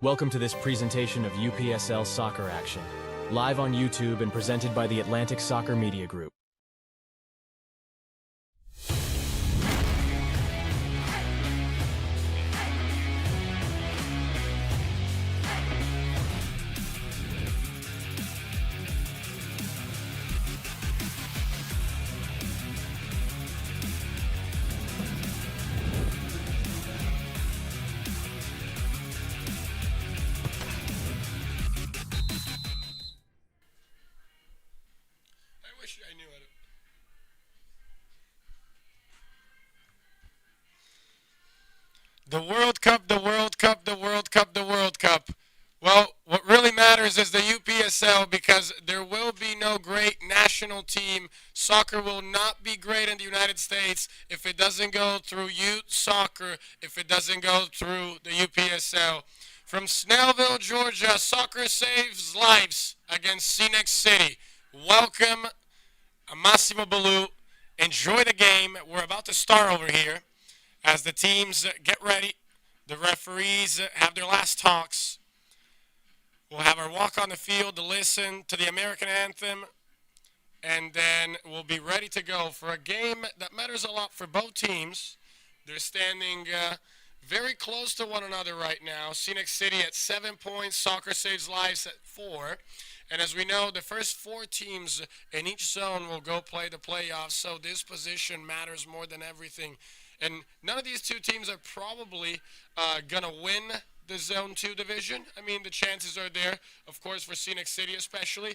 Welcome to this presentation of UPSL Soccer Action, live on YouTube and presented by the Atlantic Soccer Media Group. I knew it. The World Cup, the World Cup, the World Cup, the World Cup. Well, what really matters is the UPSL, because there will be no great national team. Soccer will not be great in the United States if it doesn't go through youth soccer, if it doesn't go through the UPSL. From Snellville, Georgia, soccer saves lives against Scenic City. Welcome, Massimo Ballou. Enjoy the game. We're about to start over here as the teams get ready. The referees have their last talks. We'll have our walk on the field to listen to the American anthem, and then we'll be ready to go for a game that matters a lot for both teams. They're standing very close to one another right now. Scenic City at 7 points, Soccer Saves Lives at 4. And as we know, the first 4 teams in each zone will go play the playoffs, so this position matters more than everything. And none of these two teams are probably going to win the Zone 2 division. I mean, the chances are there, of course, for Scenic City especially.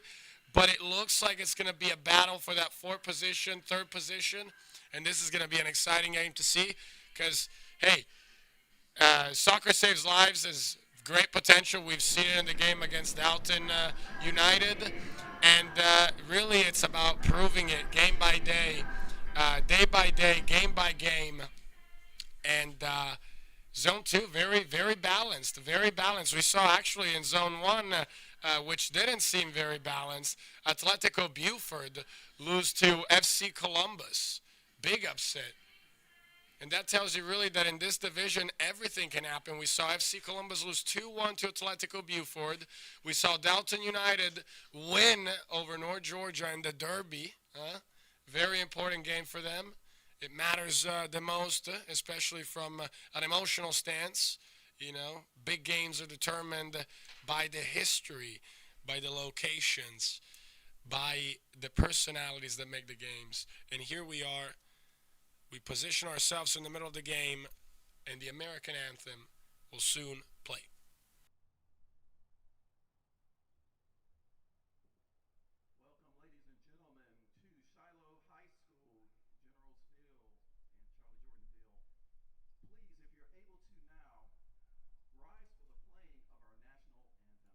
But it looks like it's going to be a battle for that 4th position, 3rd position. And this is going to be an exciting game to see because, hey, Soccer Saves Lives is great potential. We've seen it in the game against Dalton United. And really it's about proving it game by day day, game by game. And Zone 2, very, very balanced, very balanced. We saw actually in Zone 1, which didn't seem very balanced, Atletico Buford lose to FC Columbus. Big upset. And that tells you really that in this division, everything can happen. We saw FC Columbus lose 2-1 to Atletico Buford. We saw Dalton United win over North Georgia in the Derby. Very important game for them. It matters the most, especially from an emotional stance. You know, big games are determined by the history, by the locations, by the personalities that make the games. And here we are. We position ourselves in the middle of the game, and the American anthem will soon play. Welcome, ladies and gentlemen, to Shiloh High School, Generalsville, and Charlie Jordanville. Please, if you're able to now, rise for the playing of our national anthem.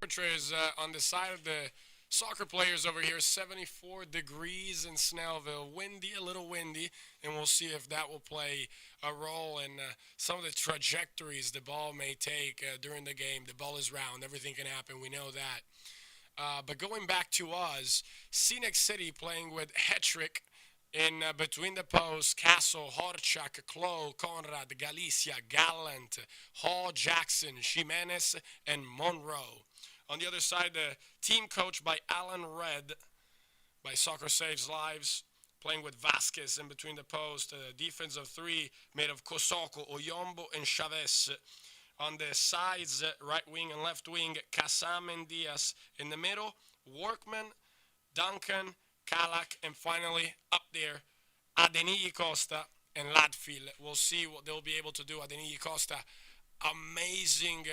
Temperatures on the side of the soccer players over here, 74 degrees in Snellville. Windy, a little windy, and we'll see if that will play a role in some of the trajectories the ball may take during the game. The ball is round. Everything can happen. We know that. But going back to us, Scenic City playing with Hetrick in between the posts, Castle, Horchak, Klo, Conrad, Galicia, Gallant, Hall, Jackson, Jimenez, and Monroe. On the other side, the team coached by Alan Red by Soccer Saves Lives, playing with Vasquez in between the posts. Defense of three made of Kosoko, Oyombo, and Chavez. On the sides, right wing and left wing, Kassam and Diaz. In the middle, Workman, Duncan, Kalak, and finally up there, Adeniji Costa and Ladfield. We'll see what they'll be able to do. Adeniji Costa, amazing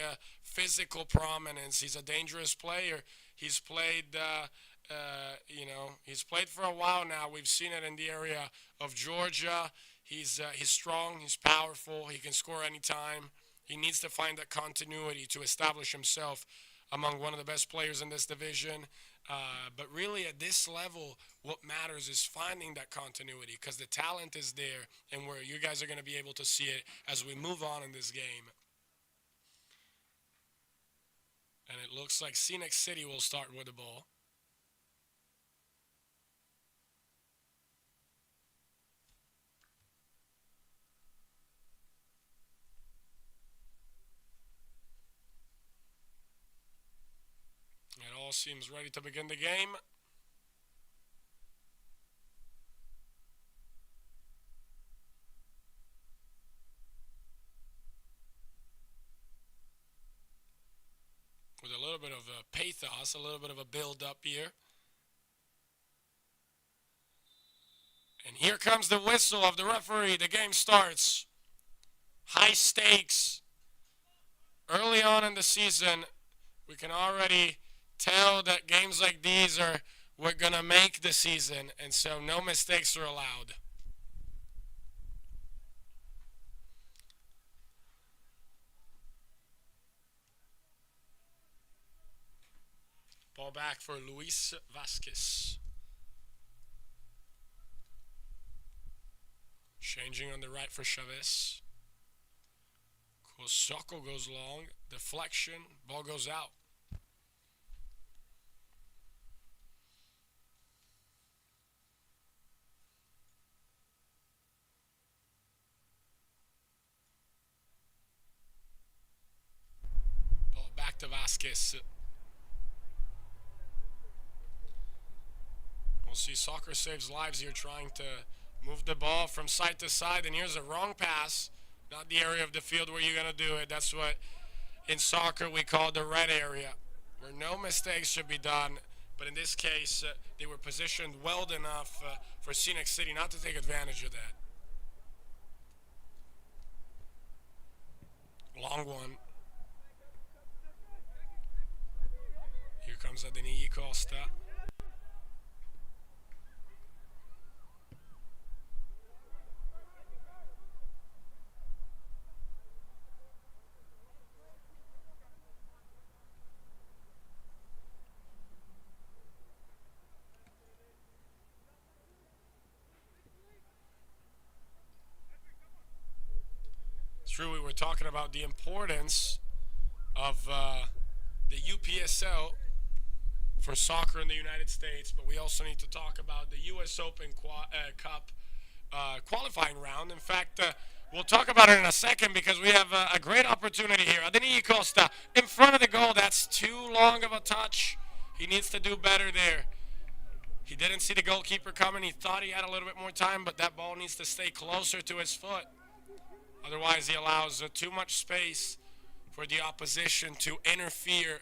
physical prominence. He's a dangerous player. He's played, he's played for a while now. We've seen it in the area of Georgia. He's strong. He's powerful. He can score anytime. He needs to find that continuity to establish himself among one of the best players in this division. But really, at this level, what matters is finding that continuity, because the talent is there, and where you guys are going to be able to see it as we move on in this game. And it looks like Scenic City will start with the ball. It all seems ready to begin the game. With a little bit of a pathos, a little bit of a build-up here. And here comes the whistle of the referee. The game starts. High stakes. Early on in the season, we can already tell that games like these are what going to make the season, and so no mistakes are allowed. Ball back for Luis Vasquez. Changing on the right for Chavez. Kosoko goes long. Deflection. Ball goes out. Ball back to Vasquez. We'll see Soccer Saves Lives here trying to move the ball from side to side, and here's a wrong pass. Not the area of the field where you're going to do it. That's what in soccer we call the red area, where no mistakes should be done. But in this case, they were positioned well enough for Scenic City not to take advantage of that. Long one. Here comes Adeniji Costa. True, we were talking about the importance of the UPSL for soccer in the United States, but we also need to talk about the U.S. Open Cup qualifying round. In fact, we'll talk about it in a second because we have a great opportunity here. Adeniji Costa in front of the goal. That's too long of a touch. He needs to do better there. He didn't see the goalkeeper coming. He thought he had a little bit more time, but that ball needs to stay closer to his foot. Otherwise, he allows too much space for the opposition to interfere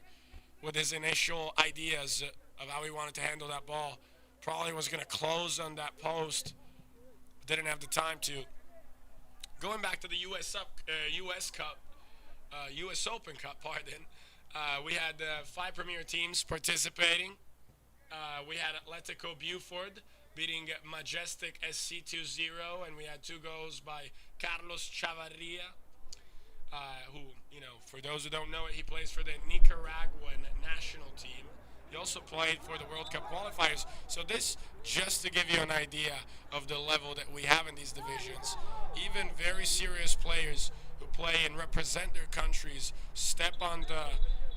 with his initial ideas of how he wanted to handle that ball. Probably was going to close on that post, but didn't have the time to. Going back to the U.S. Open Cup, pardon. We had 5 premier teams participating. We had Atletico Buford beating Majestic SC 2-0, and we had 2 goals by Carlos Chavarria, who, for those who don't know it, he plays for the Nicaraguan national team. He also played for the World Cup qualifiers. So this, just to give you an idea of the level that we have in these divisions. Even very serious players who play and represent their countries step on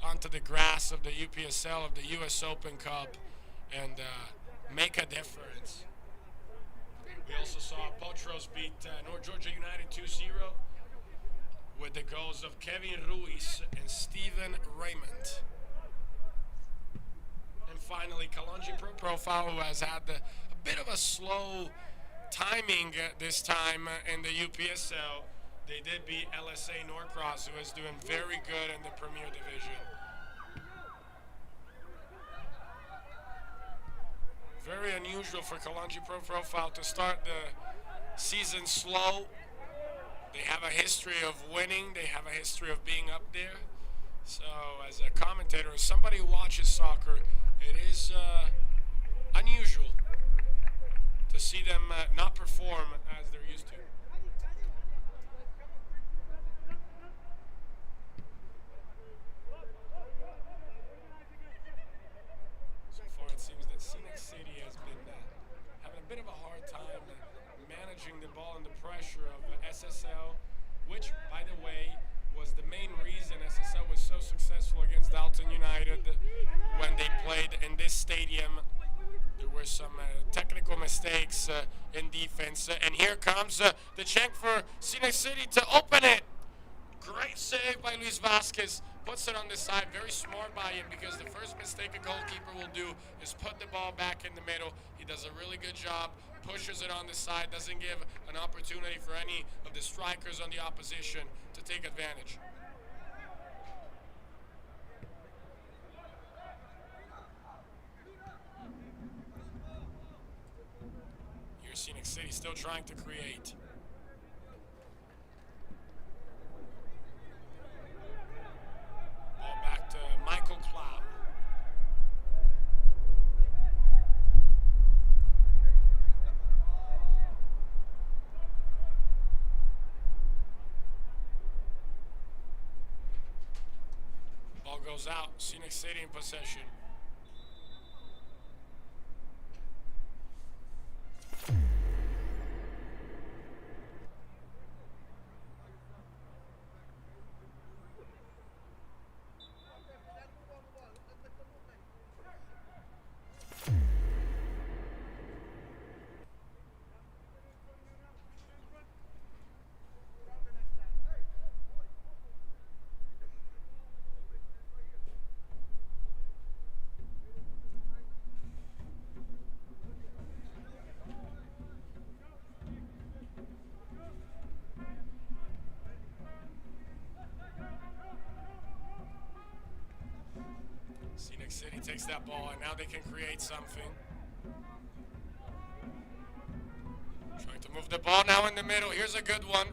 onto the grass of the UPSL, of the US Open Cup, and make a difference. We also saw Potros beat North Georgia United 2-0 with the goals of Kevin Ruiz and Steven Raymond. And finally, Kalonji Pro Profile, who has had a bit of a slow timing this time in the UPSL. They did beat LSA Norcross, who is doing very good in the Premier Division. Very unusual for Kalonji Pro Profile to start the season slow. They have a history of winning. They have a history of being up there. So as a commentator, as somebody who watches soccer, it is unusual to see them not perform as they're used to. So far it seems that Scenic City has been having a bit of a hard time managing the ball and the pressure of SSL, which, by the way, was the main reason SSL was so successful against Dalton United when they played in this stadium. There were some technical mistakes in defense. And here comes the check for Scenic City to open it. Great save by Luis Vasquez. Puts it on the side. Very smart by him, because the first mistake a goalkeeper will do is put the ball back in the middle. He does a really good job. Pushes it on the side. Doesn't give an opportunity for any of the strikers on the opposition to take advantage. Here's Scenic City still trying to create. Ball back to Michael Cloud. Ball goes out. Scenic City in possession. Scenic City takes that ball, and now they can create something. Trying to move the ball now in the middle. Here's a good one.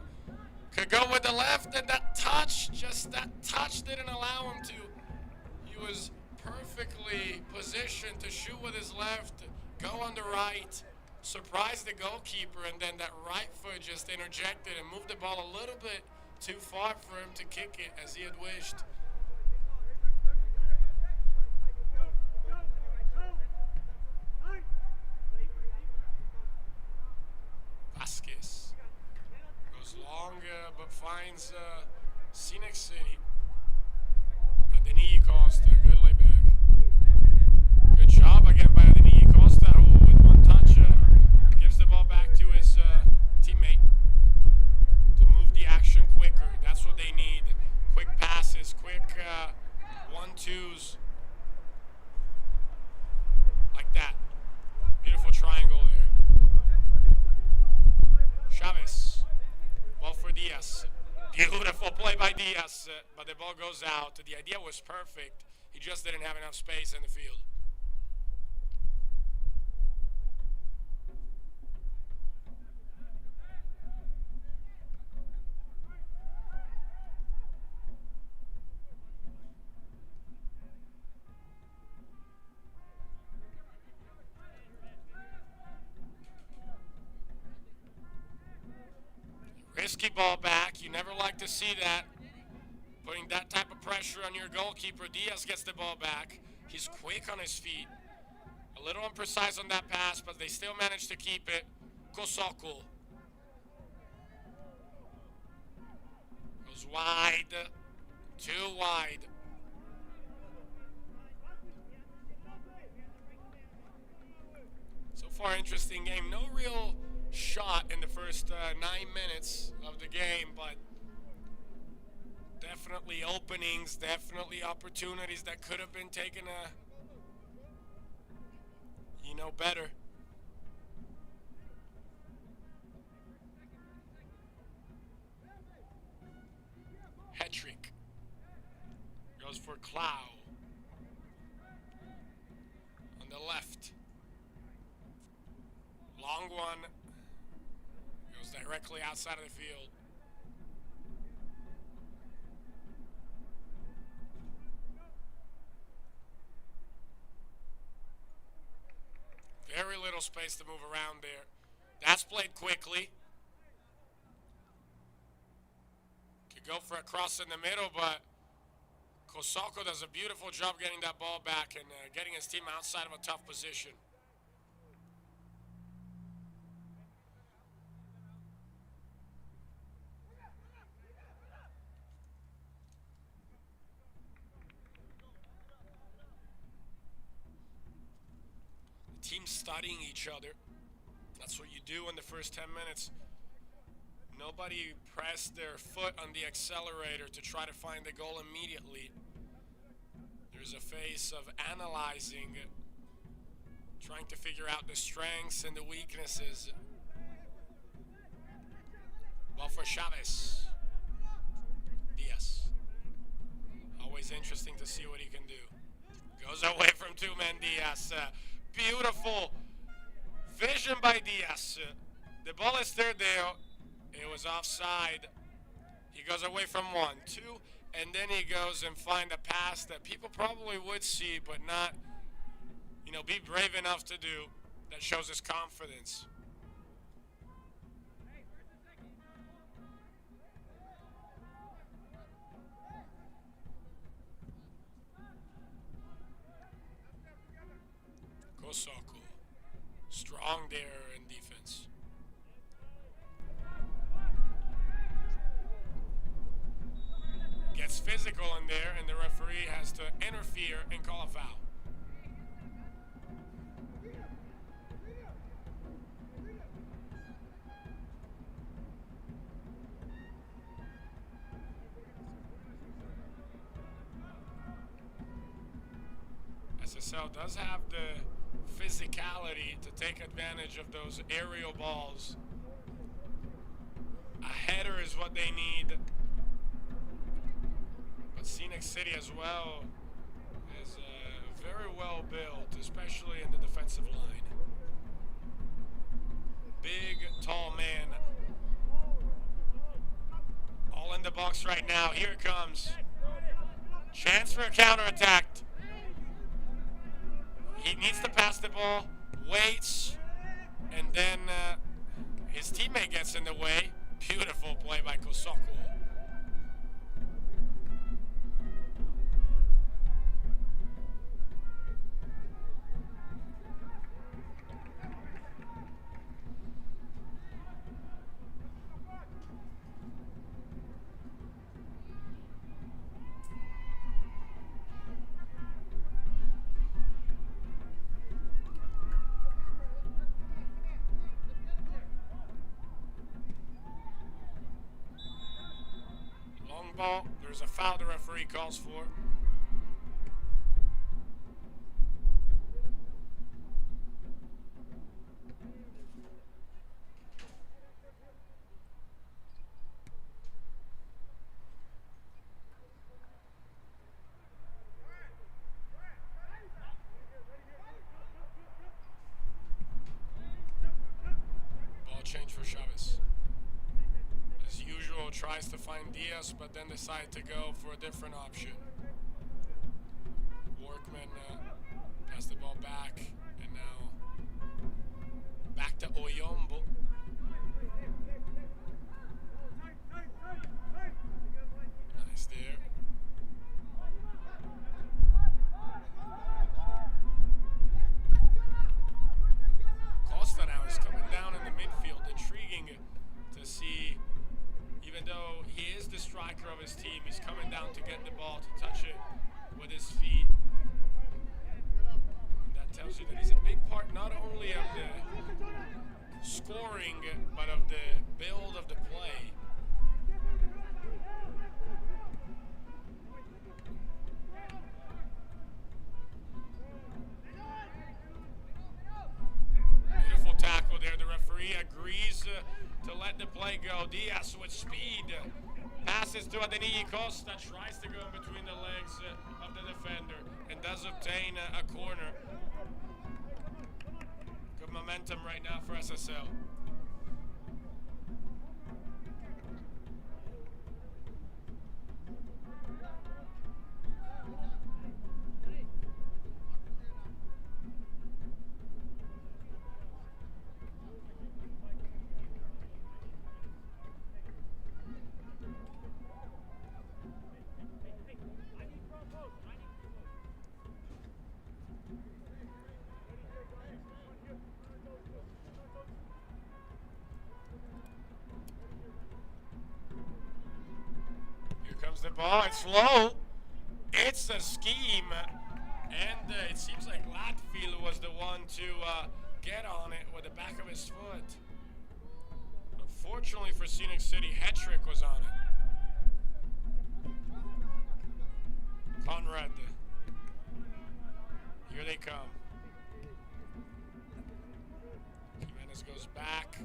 Could go with the left, and that touch didn't allow him to. He was perfectly positioned to shoot with his left, go on the right, surprise the goalkeeper, and then that right foot just interjected and moved the ball a little bit too far for him to kick it as he had wished. Vasquez goes long, but finds Scenic City. Adeniji Costa, good layback. Good job again by Adeniji Costa, who with one touch gives the ball back to his teammate to move the action quicker. That's what they need. Quick passes, quick 1-2s. Like that. Beautiful triangle there. Chavez. Ball for Diaz. Beautiful play by Diaz, but the ball goes out. The idea was perfect. He just didn't have enough space in the field. Risky ball back. You never like to see that. Putting that type of pressure on your goalkeeper. Diaz gets the ball back. He's quick on his feet. A little imprecise on that pass, but they still manage to keep it. Kosoko. Goes wide. Too wide. far, interesting game. No real shot in the first 9 minutes of the game, but definitely openings, definitely opportunities that could have been taken, better. Hetrick goes for Clow on the left. Long one goes directly outside of the field. Very little space to move around there. That's played quickly. Could go for a cross in the middle, but Kosoko does a beautiful job getting that ball back and getting his team outside of a tough position. Teams studying each other. That's what you do in the first 10 minutes. Nobody pressed their foot on the accelerator to try to find the goal immediately. There's a phase of analyzing, trying to figure out the strengths and the weaknesses. Ball for Chavez. Diaz. Always interesting to see what he can do. Goes away from two-man Diaz. Beautiful vision by Diaz. The ball is there. It was offside. He goes away from 1, 2, and then he goes and find a pass that people probably would see, but not, be brave enough to do. That shows his confidence. Kosoko, strong there in defense. Gets physical in there, and the referee has to interfere and call a foul. SSL does have the physicality to take advantage of those aerial balls. A header is what they need. But Scenic City as well is very well built, especially in the defensive line. Big, tall man. All in the box right now. Here it comes. Chance for a counterattack. He needs to pass the ball, waits, and then his teammate gets in the way. Beautiful play by Kosoko. Ball. There's a foul the referee calls for. Ball change for Chavez. Tries to find Diaz, but then decided to go for a different option. Workman passed the ball back, and now back to Oyombo. Nice there. Costa now is coming down in the midfield, intriguing to see. Even though he is the striker of his team, he's coming down to get the ball, to touch it with his feet. That tells you that he's a big part not only of the scoring, but of the build of the play. Beautiful tackle there. The referee agrees to let the play go. Diaz with speed. Passes to Adeniji Costa, tries to go in between the legs of the defender and does obtain a corner. Good momentum right now for SSL. The ball, it's low. It's a scheme, and it seems like Latfield was the one to get on it with the back of his foot. Unfortunately for Scenic City, Hetrick was on it. Conrad, here they come. Jimenez goes back.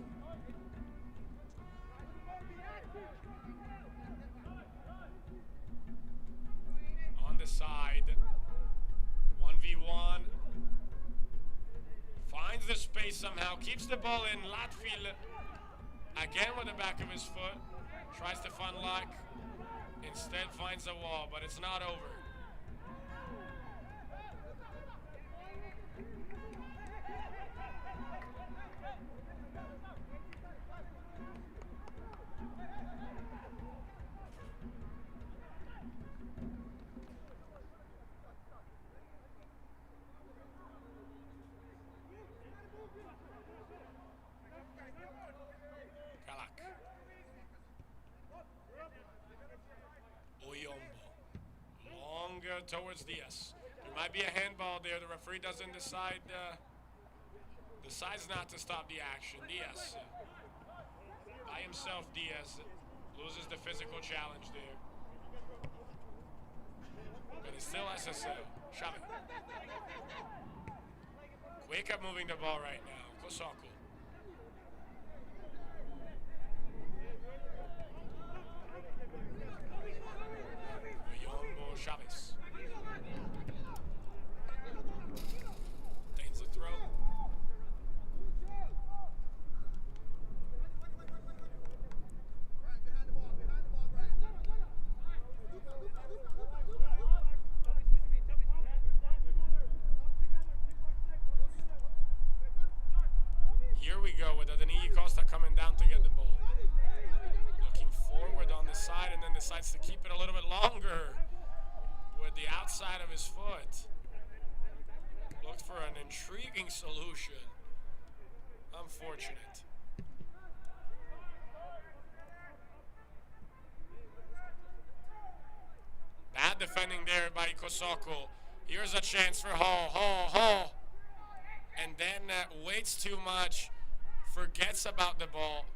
Side 1v1, finds the space somehow, keeps the ball in. Latfield again with the back of his foot, tries to find luck, instead finds a wall, but it's not over. Towards Diaz. There might be a handball there. The referee doesn't decides not to stop the action. Diaz. By himself, Diaz loses the physical challenge there. But it's still SSL. Chavez. Quick up moving the ball right now. Kosoko. Chavez. Tains the throw. Here we go with Adeniji Costa coming down to get the ball. Looking forward on the side and then decides to keep it a little bit longer with the outside of his foot. Looked for an intriguing solution. Unfortunate. Bad defending there by Kosoko. Here's a chance for Hall. And then waits too much, forgets about the ball.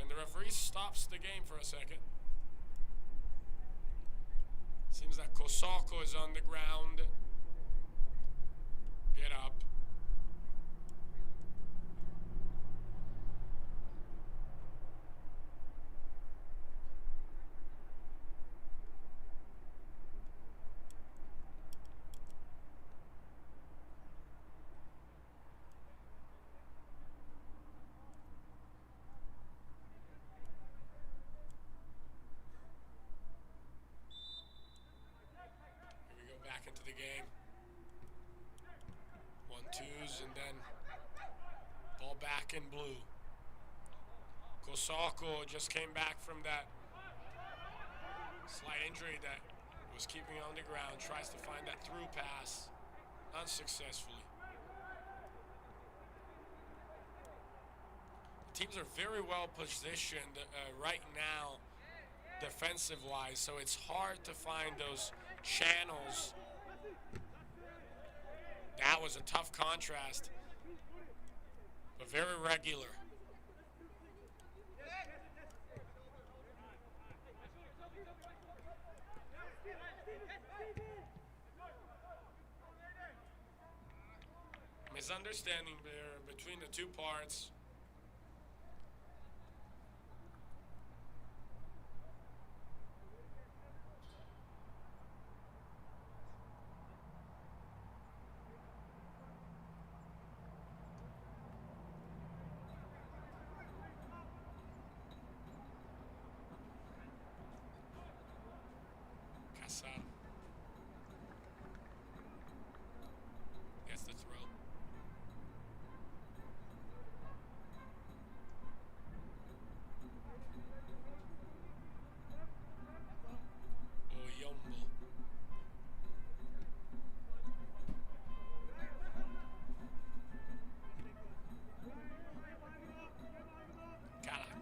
And the referee stops the game for a second. Seems that Kosoko is on the ground. Get up. Into the game. 1-2s and then ball back in blue. Kosoko just came back from that slight injury that was keeping on the ground. Tries to find that through pass unsuccessfully. The teams are very well positioned right now defensive wise, so it's hard to find those channels That was a tough contrast, but very regular. Misunderstanding there between the two parts. Gets the throw. Oyombo. Kalak.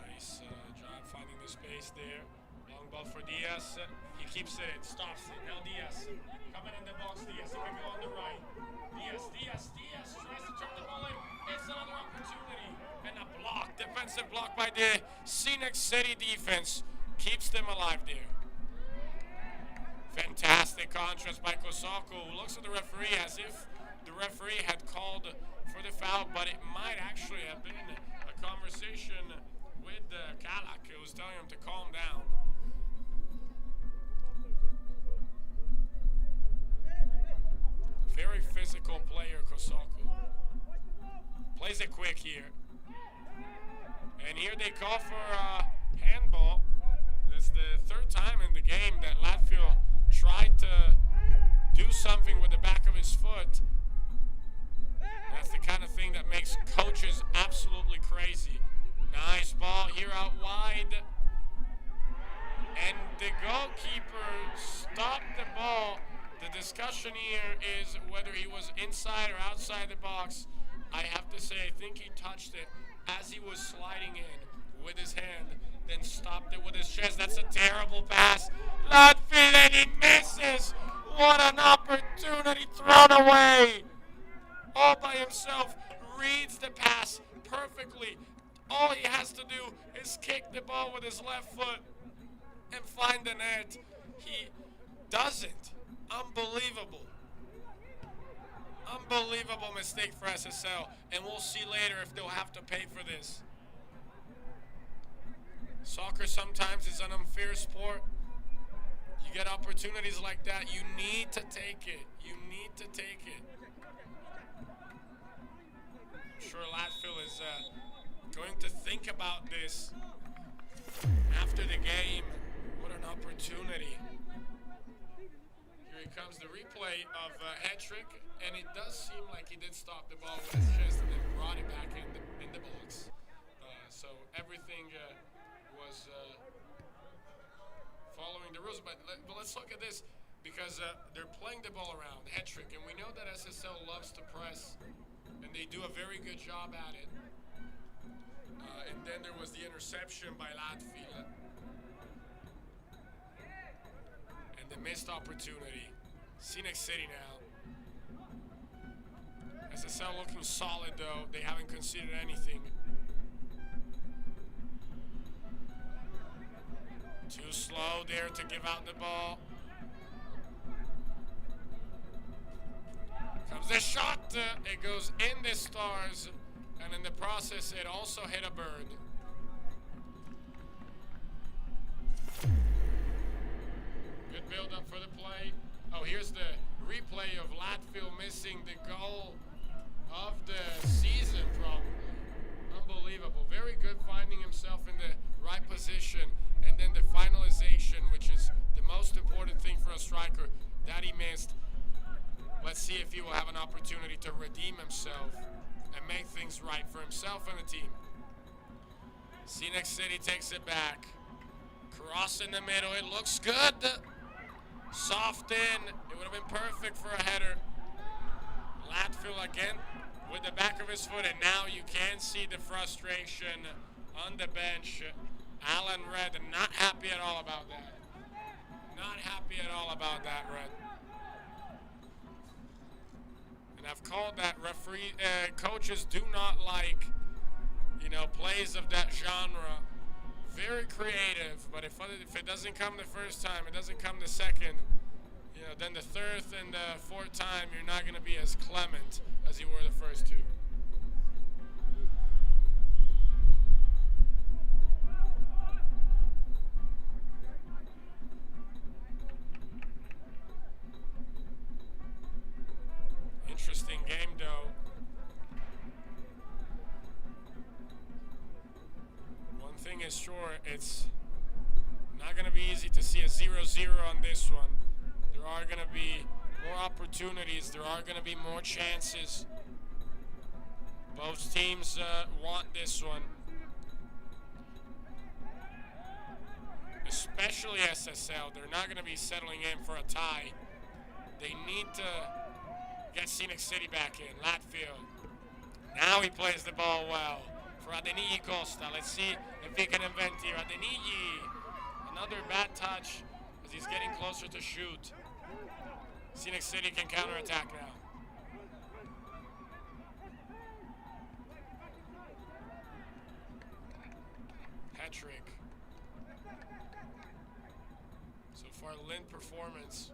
Nice job finding the space there. Long ball for Diaz. He keeps it, stops it. Now Diaz. Coming in the box, Diaz. He can go on the right. Diaz tries to turn the ball in. It's another opportunity. And a block, defensive block by the Scenic City defense. Keeps them alive there. Fantastic contrast by Kosako, who looks at the referee as if the referee had called for the foul, but it might actually have been a conversation with Kalak, who was telling him to calm down. Very physical player, Kosako. Plays it quick here. And here they call for handball. It's the third time in the game that Latfield tried to do something with the back of his foot. That's the kind of thing that makes coaches absolutely crazy. Nice ball here out wide. And the goalkeeper stopped the ball. The discussion here is whether he was inside or outside the box. I have to say, I think he touched it as he was sliding in with his hand, then stopped it with his chest. That's a terrible pass. Latfield, and he misses. What an opportunity thrown away. All by himself, reads the pass perfectly. All he has to do is kick the ball with his left foot and find the net. He doesn't. Unbelievable. Unbelievable mistake for SSL, and we'll see later if they'll have to pay for this. Soccer sometimes is an unfair sport. You get opportunities like that, you need to take it. You need to take it. I'm sure Latfield is going to think about this after the game. What an opportunity. Here comes the replay of head trick, and it does seem like he did stop the ball with his chest and then brought it back in the box. So everything was following the rules. But let's look at this, because they're playing the ball around, head trick, and we know that SSL loves to press, and they do a very good job at it. And then there was the interception by Latfield. And the missed opportunity. Scenic City now. SSL looking solid though. They haven't conceded anything. Too slow there to give out the ball. Comes the shot. It goes in the stars. And in the process, it also hit a bird. Good build-up for the play. Oh, here's the replay of Latfield missing the goal of the season, probably. Unbelievable. Very good finding himself in the right position. And then the finalization, which is the most important thing for a striker, that he missed. Let's see if he will have an opportunity to redeem himself and make things right for himself and the team. Scenic City takes it back. Cross in the middle. It looks good. Soft in. It would have been perfect for a header. Latfield again with the back of his foot, and now you can see the frustration on the bench Alan Red, not happy at all about that. Not happy at all about that, Red. And I've called that referee. Coaches do not like, you know, plays of that genre. Very creative, but if it doesn't come the first time, it doesn't come the second, you know, then the third and the fourth time, you're not going to be as clement as you were the first two. Interesting game, though. One thing is sure, it's not going to be easy to see a 0-0 on this one. There are going to be more opportunities. There are going to be more chances. Both teams want this one. Especially SSL. They're not going to be settling in for a tie. They need to get Scenic City back in. Latfield. Now he plays the ball well for Adeniji Costa. Let's see if he can invent here. Adeniji. Another bad touch as he's getting closer to shoot. Scenic City can counterattack now. Hat-trick. So far, Lind performance.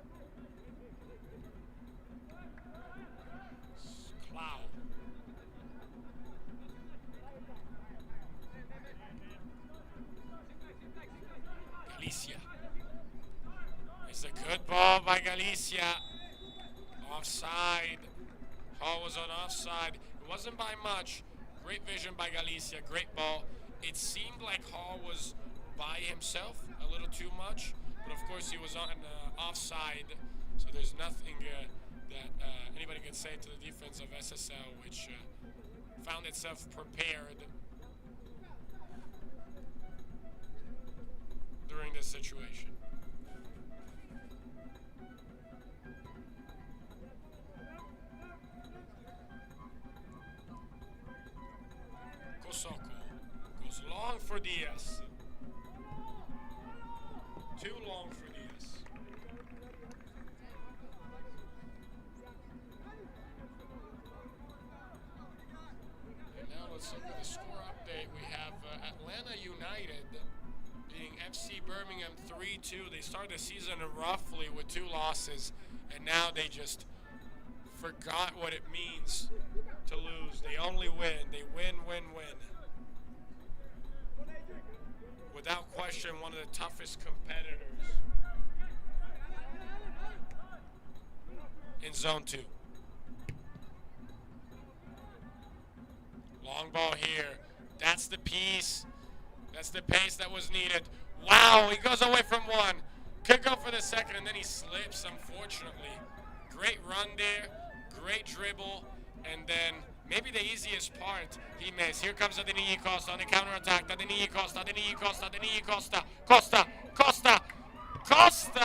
Cloud. Galicia. It's a good ball by Galicia. Offside. Hall was on offside. It wasn't by much. Great vision by Galicia. Great ball. It seemed like Hall was by himself a little too much, but of course he was on offside, so there's nothing that anybody can say to the defense of SSL, which found itself prepared during this situation. Kosoko goes long for Diaz. Too long for Diaz. And now let's look at the score update. We have Atlanta United beating FC Birmingham 3-2. They started the season roughly with 2 losses, and now they just forgot what it means to lose. They only win. They win, win, win. Without question, one of the toughest competitors in Zone 2. Long ball here. That's the piece. That's the pace that was needed. Wow, he goes away from one. Could go for the second, and then he slips, unfortunately. Great run there. Great dribble. And then maybe the easiest part he missed. Here comes Adeniji Costa on the counterattack. Adeniji Costa, Adeniji Costa, Adeniji Costa. Costa, Costa, Costa!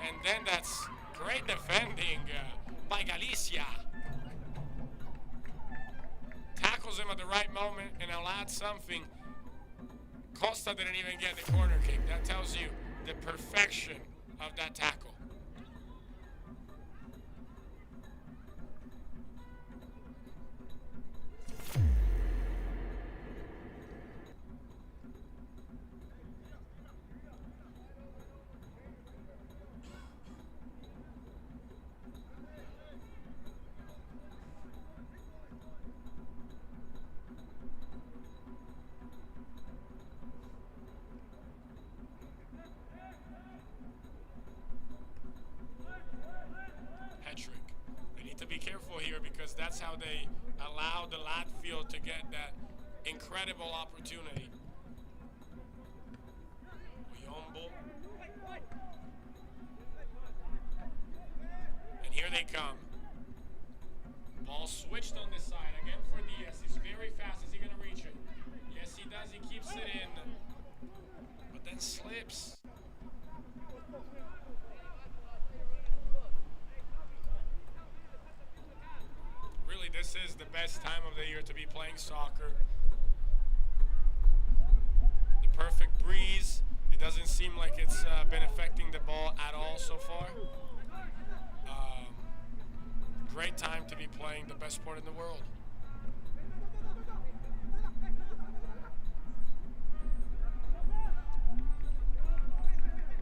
And then that's great defending by Galicia. Tackles him at the right moment and allowed something. Costa didn't even get the corner kick. That tells you the perfection of that tackle. Be careful here because that's how they allow the Latfield to get that incredible opportunity. Oyombo. And here they come. Ball switched on this side again for Diaz. He's very fast. Is he going to reach it? Yes, he does. He keeps it in. But then slips. Really, this is the best time of the year to be playing soccer. The perfect breeze. It doesn't seem like it's been affecting the ball at all so far. Great time to be playing the best sport in the world.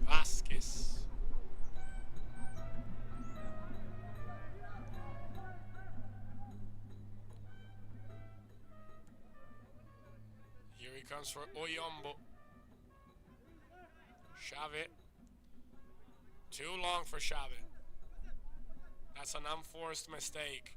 Vasquez. Here he comes for Oyombo. Xavi. Too long for Xavi. That's an unforced mistake.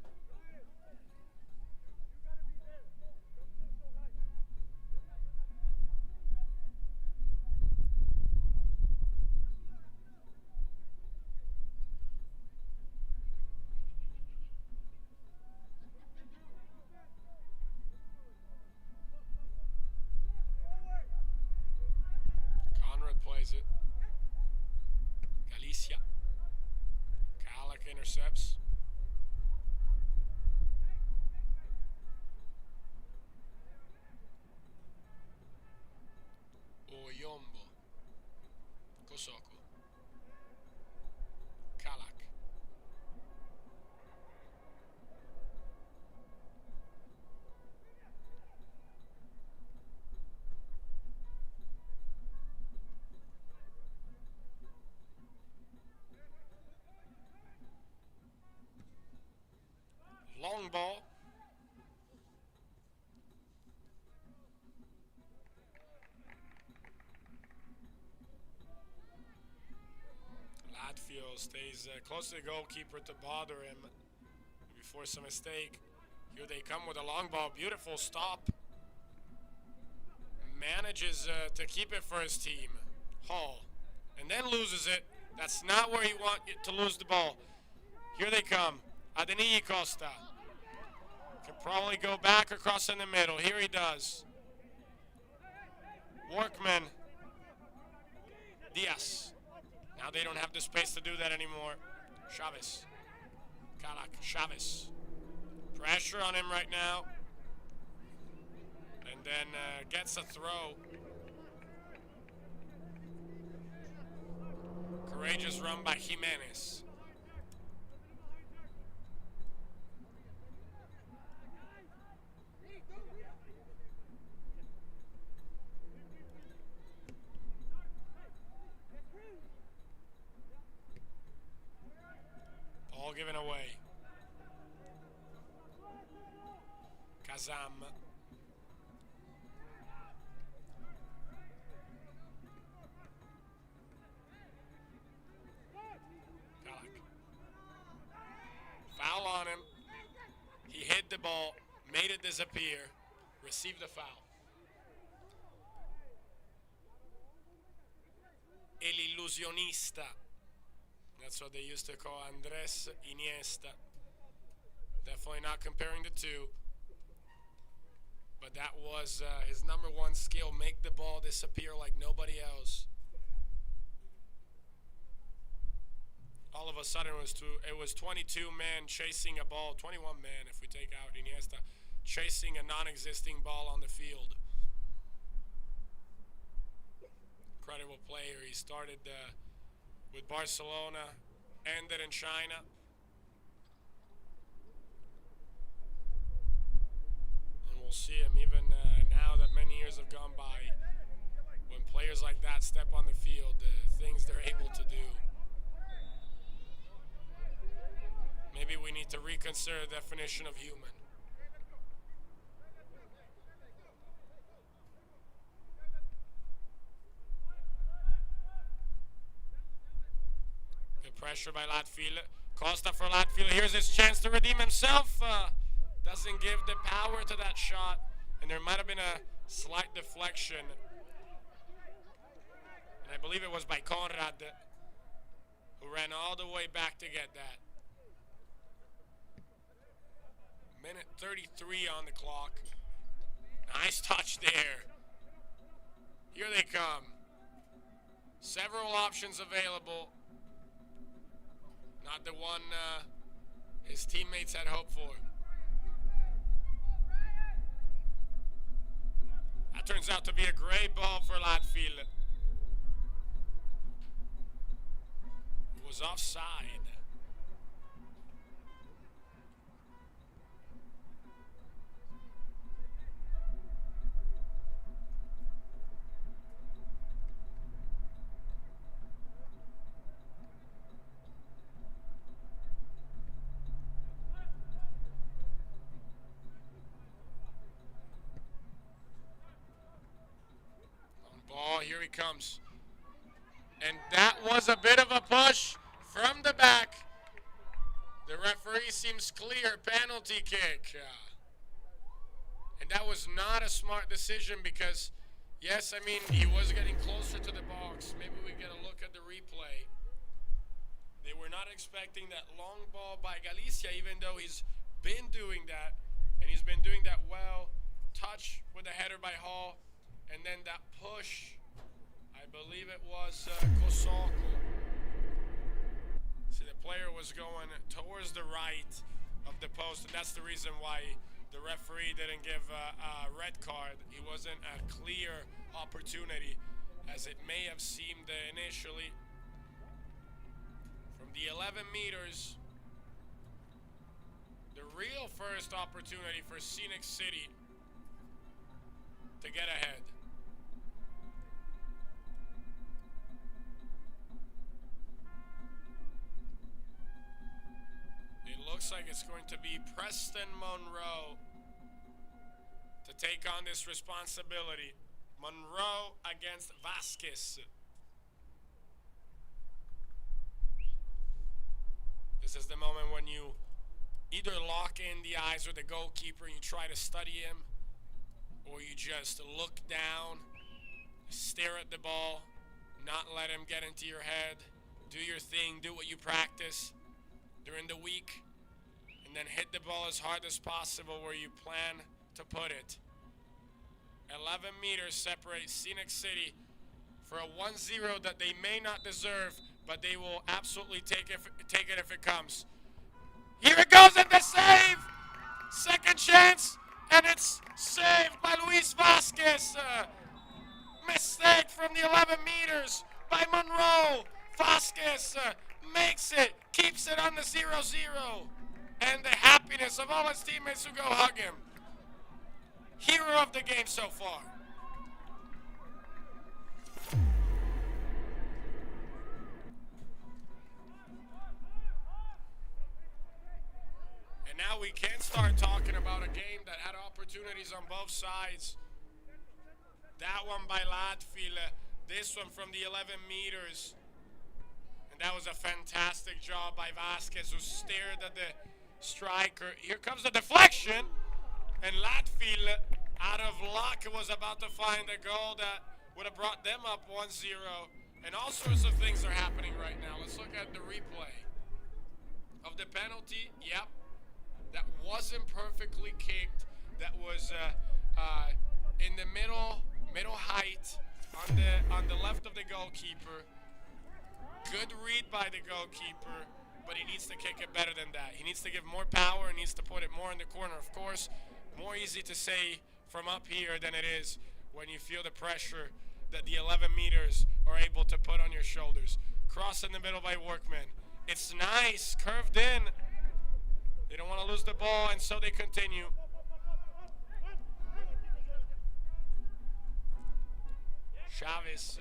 Plays it. Galicia. Kalik intercepts. Oyombo. Kosoko. Kalak. Long ball. Latfield stays close to the goalkeeper to bother him before some mistake. Here they come with a long ball. Beautiful stop. Manages to keep it for his team. Hall. And then loses it. That's not where you want to lose the ball. Here they come. Adenii Costa. Can probably go back across in the middle. Here he does. Workman. Diaz. Now they don't have the space to do that anymore. Chavez. Kalak. Chavez. Pressure on him right now. And then gets a throw. Courageous run by Jimenez. Ball given away. Kazam. Foul on him. He hit the ball, made it disappear, received the foul. El Illusionista. That's what they used to call Andres Iniesta. Definitely not comparing the two. But that was his number one skill, make the ball disappear like nobody else. All of a sudden it was 22 men chasing a ball, 21 men if we take out Iniesta, chasing a non-existing ball on the field. Incredible player. He started with Barcelona, ended in China. And we'll see him even now that many years have gone by. When players like that step on the field, the things they're able to do. Maybe we need to reconsider the definition of human. Good pressure by Latfield. Costa for Latfield. Here's his chance to redeem himself. Doesn't give the power to that shot. And there might have been a slight deflection. And I believe it was by Conrad who ran all the way back to get that. Minute 33 on the clock. Nice touch there. Here they come. Several options available. Not the one his teammates had hoped for. That turns out to be a great ball for Latfield. It was offside. Ball, here he comes. And that was a bit of a push from the back. The referee seems clear, penalty kick. And that was not a smart decision because, yes, I mean, he was getting closer to the box. Maybe we get a look at the replay. They were not expecting that long ball by Galicia, even though he's been doing that. And he's been doing that well. Touch with a header by Hall. And then that push, I believe it was Kosoko. See, the player was going towards the right of the post, and that's the reason why the referee didn't give a red card. It wasn't a clear opportunity, as it may have seemed initially. From the 11 meters, the real first opportunity for Scenic City to get ahead. Looks like it's going to be Preston Monroe to take on this responsibility. Monroe against Vasquez. This is the moment when you either lock in the eyes of the goalkeeper and you try to study him, or you just look down, stare at the ball, not let him get into your head, do your thing, do what you practice during the week, and then hit the ball as hard as possible where you plan to put it. 11 meters separate Scenic City for a 1-0 that they may not deserve, but they will absolutely take it if it comes. Here it goes, and the save! Second chance, and it's saved by Luis Vasquez. Mistake from the 11 meters by Monroe. Vasquez makes it, keeps it on the 0-0. And the happiness of all his teammates who go hug him. Hero of the game so far. And now we can start talking about a game that had opportunities on both sides. That one by Latfield, this one from the 11 meters. And that was a fantastic job by Vasquez, who stared at the striker. Here comes the deflection, and Latfield, out of luck, was about to find a goal that would have brought them up 1-0. And all sorts of things are happening right now. Let's look at the replay of the penalty. Yep, that wasn't perfectly kicked. That was in the middle height on the left of the goalkeeper. Good read by the goalkeeper, but he needs to kick it better than that. He needs to give more power and needs to put it more in the corner. Of course, more easy to say from up here than it is when you feel the pressure that the 11 meters are able to put on your shoulders. Cross in the middle by Workman. It's nice, curved in. They don't want to lose the ball, and so they continue. Chavez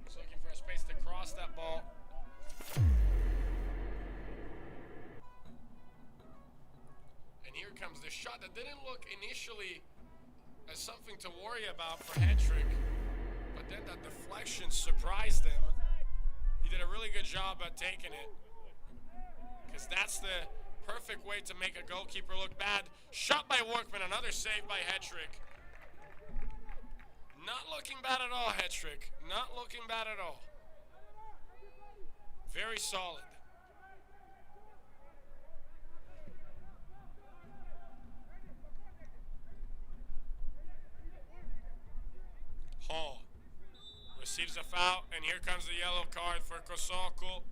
is looking for a space to cross that ball. And here comes the shot that didn't look initially as something to worry about for Hedrick, but then that deflection surprised him. He did a really good job at taking it, because that's the perfect way to make a goalkeeper look bad. Shot by Workman, another save by Hedrick. Not looking bad at all, Hedrick. Not looking bad at all. Very solid. Hall receives a foul, and here comes the yellow card for Kosoko,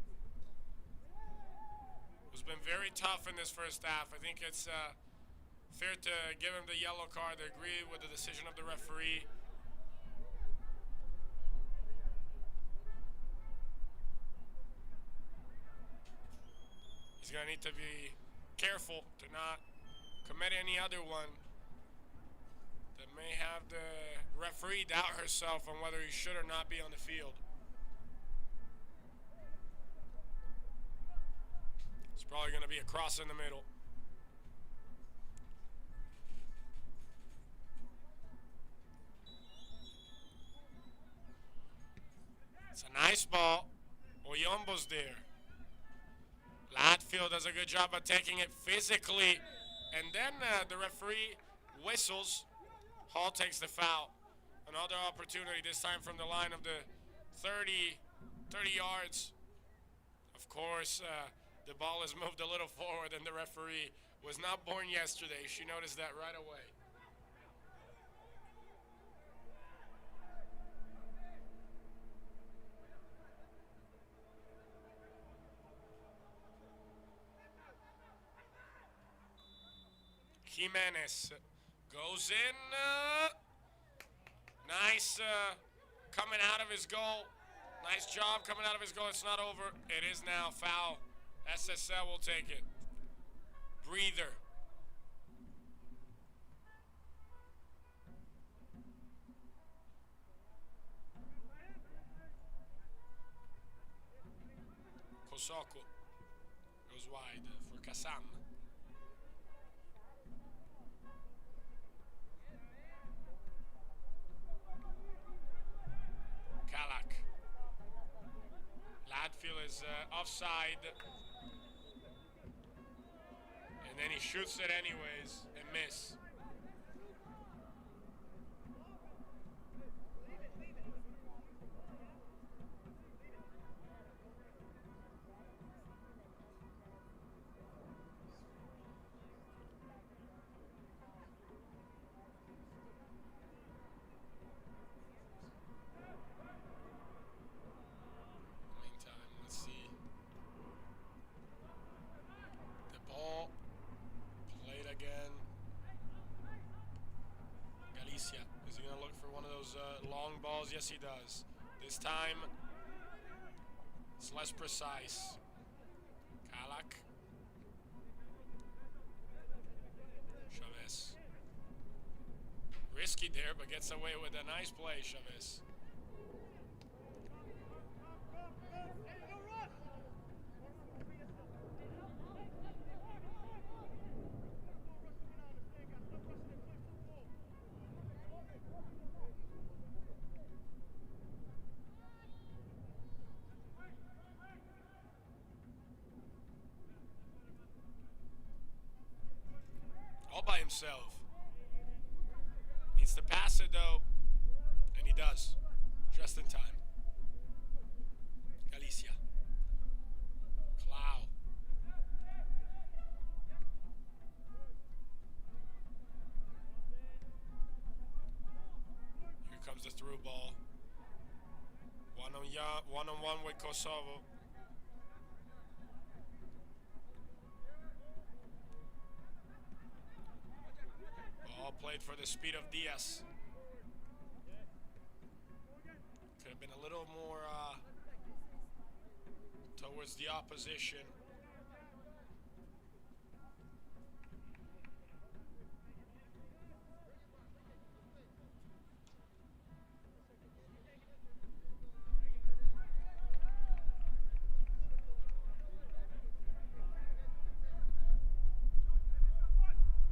who's been very tough in this first half. I think it's fair to give him the yellow card. They agree with the decision of the referee. He's going to need to be careful to not commit any other one that may have the referee doubt herself on whether he should or not be on the field. It's probably going to be a cross in the middle. It's a nice ball. Oyombo's there. Latfield does a good job of taking it physically. And then the referee whistles. Hall takes the foul. Another opportunity, this time from the line of the 30 yards. Of course, the ball is moved a little forward, and the referee was not born yesterday. She noticed that right away. Jimenez goes in. Nice coming out of his goal. Nice job coming out of his goal. It's not over. It is now foul. SSL will take it. Breather. Kosoko goes wide for Kassam. Kalak. Latfield is offside. And then he shoots it anyways and miss. Long balls, yes he does. This time, it's less precise. Kalak. Chavez. Risky there, but gets away with a nice play, Chavez. By himself. Needs to pass it though, and he does, just in time. Galicia. Clow. Here comes the through ball. One on one with Kosovo. Played for the speed of Diaz. Could have been a little more towards the opposition.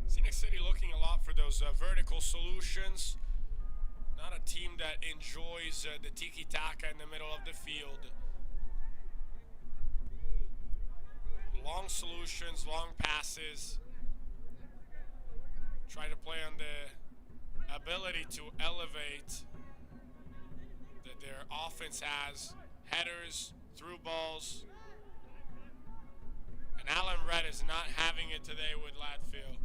Scenic City looking a lot for those vertical solutions. Not a team that enjoys the tiki-taka in the middle of the field. Long solutions, long passes. Try to play on the ability to elevate that their offense has. Headers, through balls. And Alan Red is not having it today with Latfield.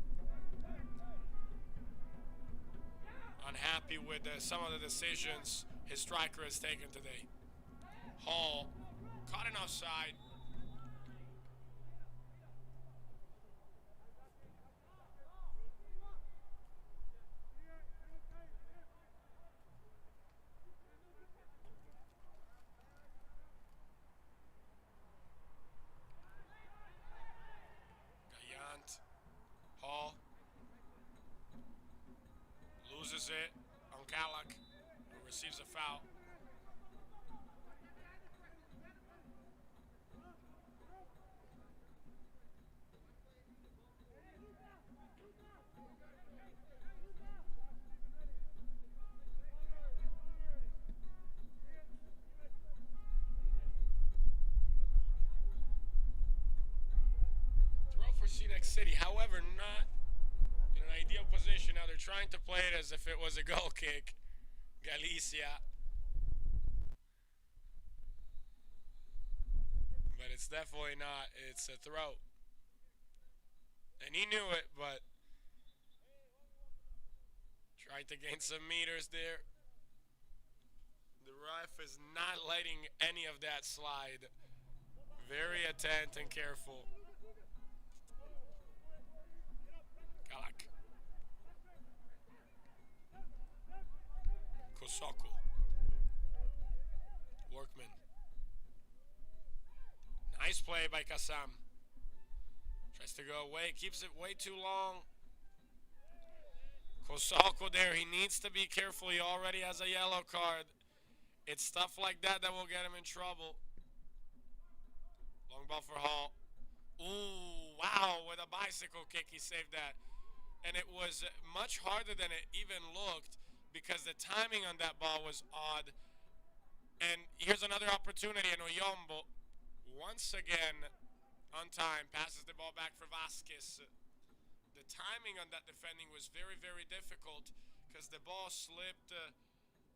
Unhappy with some of the decisions his striker has taken today. Hall caught an offside. loses it on Kalak, who receives a foul. Throw for Scenic City, however, not in an ideal position. Now they're trying to play it as if it was a goal kick. Galicia. But it's definitely not. It's a throw. And he knew it, but tried to gain some meters there. The ref is not letting any of that slide. Very attent and careful. Kalak. Kosoko. Workman. Nice play by Kassam. Tries to go away, keeps it way too long. Kosoko there, he needs to be careful. He already has a yellow card. It's stuff like that that will get him in trouble. Long ball for Hall. Ooh, wow, with a bicycle kick, he saved that. And it was much harder than it even looked because the timing on that ball was odd. And here's another opportunity, and Oyombo, once again, on time, passes the ball back for Vasquez. The timing on that defending was very, very difficult because the ball slipped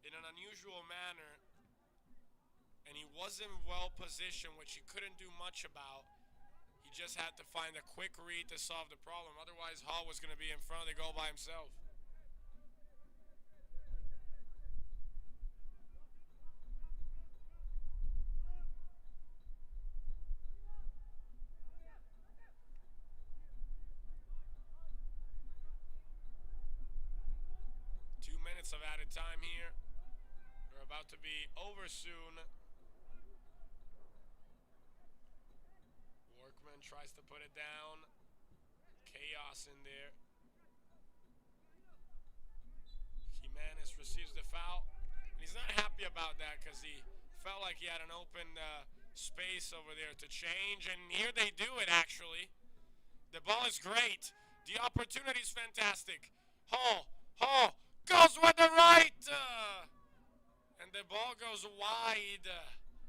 in an unusual manner, and he wasn't well positioned, which he couldn't do much about. He just had to find a quick read to solve the problem. Otherwise, Hall was going to be in front of the goal by himself. Of added time here. We're about to be over soon. Workman tries to put it down. Chaos in there. Jimenez receives the foul. And he's not happy about that because he felt like he had an open space over there to change. And here they do it, actually. The ball is great. The opportunity is fantastic. Hall goes with the right, and the ball goes wide.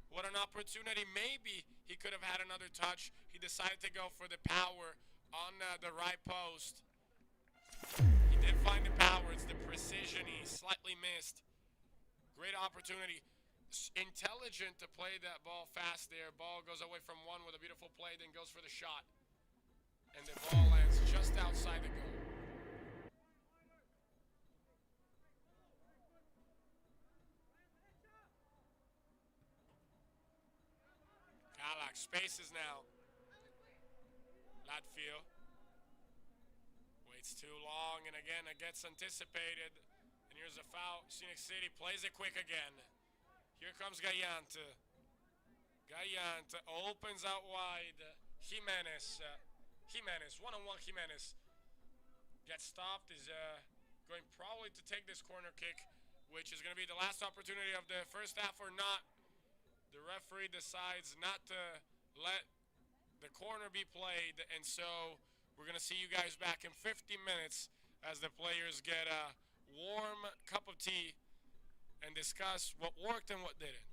What an opportunity. Maybe he could have had another touch. He decided to go for the power on the right post. He did find the power. It's the precision he slightly missed. Great opportunity. Intelligent to play that ball fast there. Ball goes away from one with a beautiful play, then goes for the shot. And the ball lands just outside the goal. Kalak spaces now. Latvia waits too long, and again it gets anticipated. And here's a foul. Scenic City plays it quick again. Here comes Gallante. Gallante opens out wide. Jimenez, one-on-one Jimenez. Gets stopped, is going probably to take this corner kick, which is going to be the last opportunity of the first half or not. The referee decides not to let the corner be played, and so we're going to see you guys back in 50 minutes as the players get a warm cup of tea and discuss what worked and what didn't.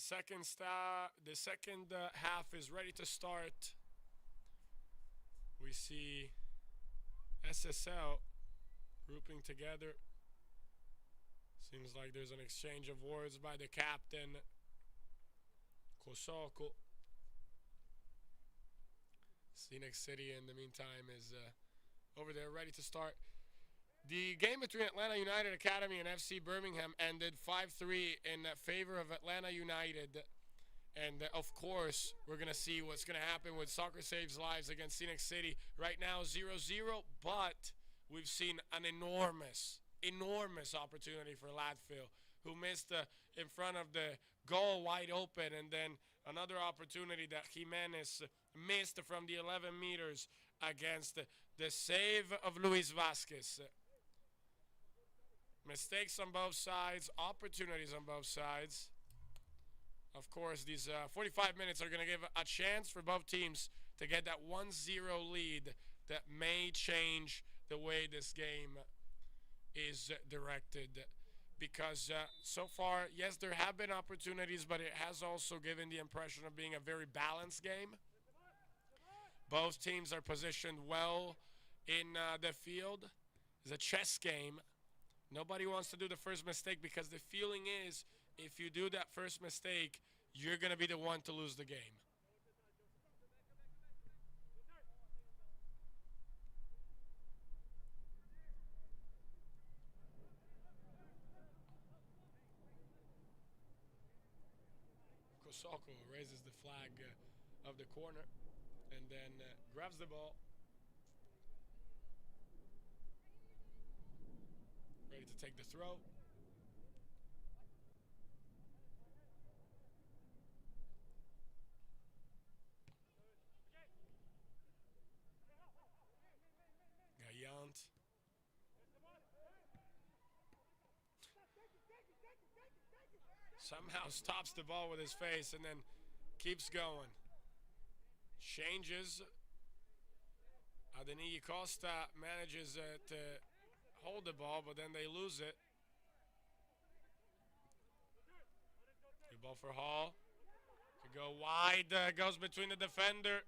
The second half is ready to start. We see SSL grouping together. Seems like there's an exchange of words by the captain, Kosoko. Scenic City, in the meantime, is over there ready to start. The game between Atlanta United Academy and FC Birmingham ended 5-3 in favor of Atlanta United. And, of course, we're going to see what's going to happen with Soccer Saves Lives against Scenic City. Right now, 0-0, but we've seen an enormous opportunity for Latfield, who missed in front of the goal wide open, and then another opportunity that Jimenez missed from the 11 meters against the save of Luis Vasquez. Mistakes on both sides, opportunities on both sides. Of course, these 45 minutes are going to give a chance for both teams to get that 1-0 lead that may change the way this game is directed. Because so far, yes, there have been opportunities, but it has also given the impression of being a very balanced game. Both teams are positioned well in the field. It's a chess game. Nobody wants to do the first mistake because the feeling is if you do that first mistake, you're going to be the one to lose the game. Kosoko raises the flag of the corner and then grabs the ball. Ready to take the throw. Gayant. Somehow stops the ball with his face and then keeps going. Changes. Adeniji Costa manages to hold the ball, but then they lose it. Good ball for Hall. Could go wide, goes between the defender.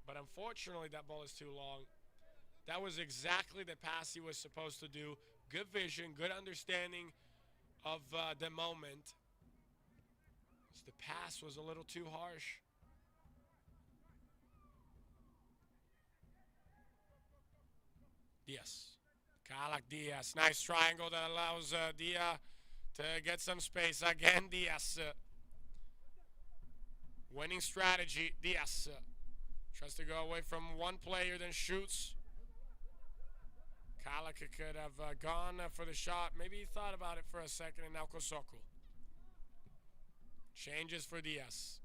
But unfortunately, that ball is too long. That was exactly the pass he was supposed to do. Good vision, good understanding of the moment. The pass was a little too harsh. Diaz. Kalak Diaz. Nice triangle that allows Diaz to get some space. Again, Diaz. Winning strategy. Diaz. Tries to go away from one player, then shoots. Kalak could have gone for the shot. Maybe he thought about it for a second, and now Kosoko. Changes for Diaz.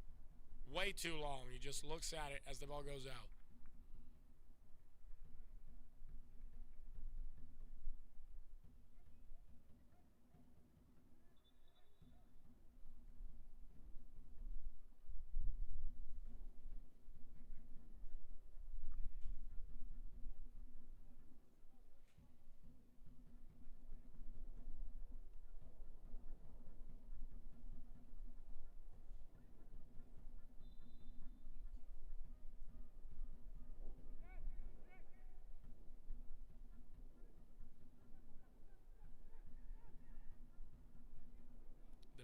Way too long. He just looks at it as the ball goes out.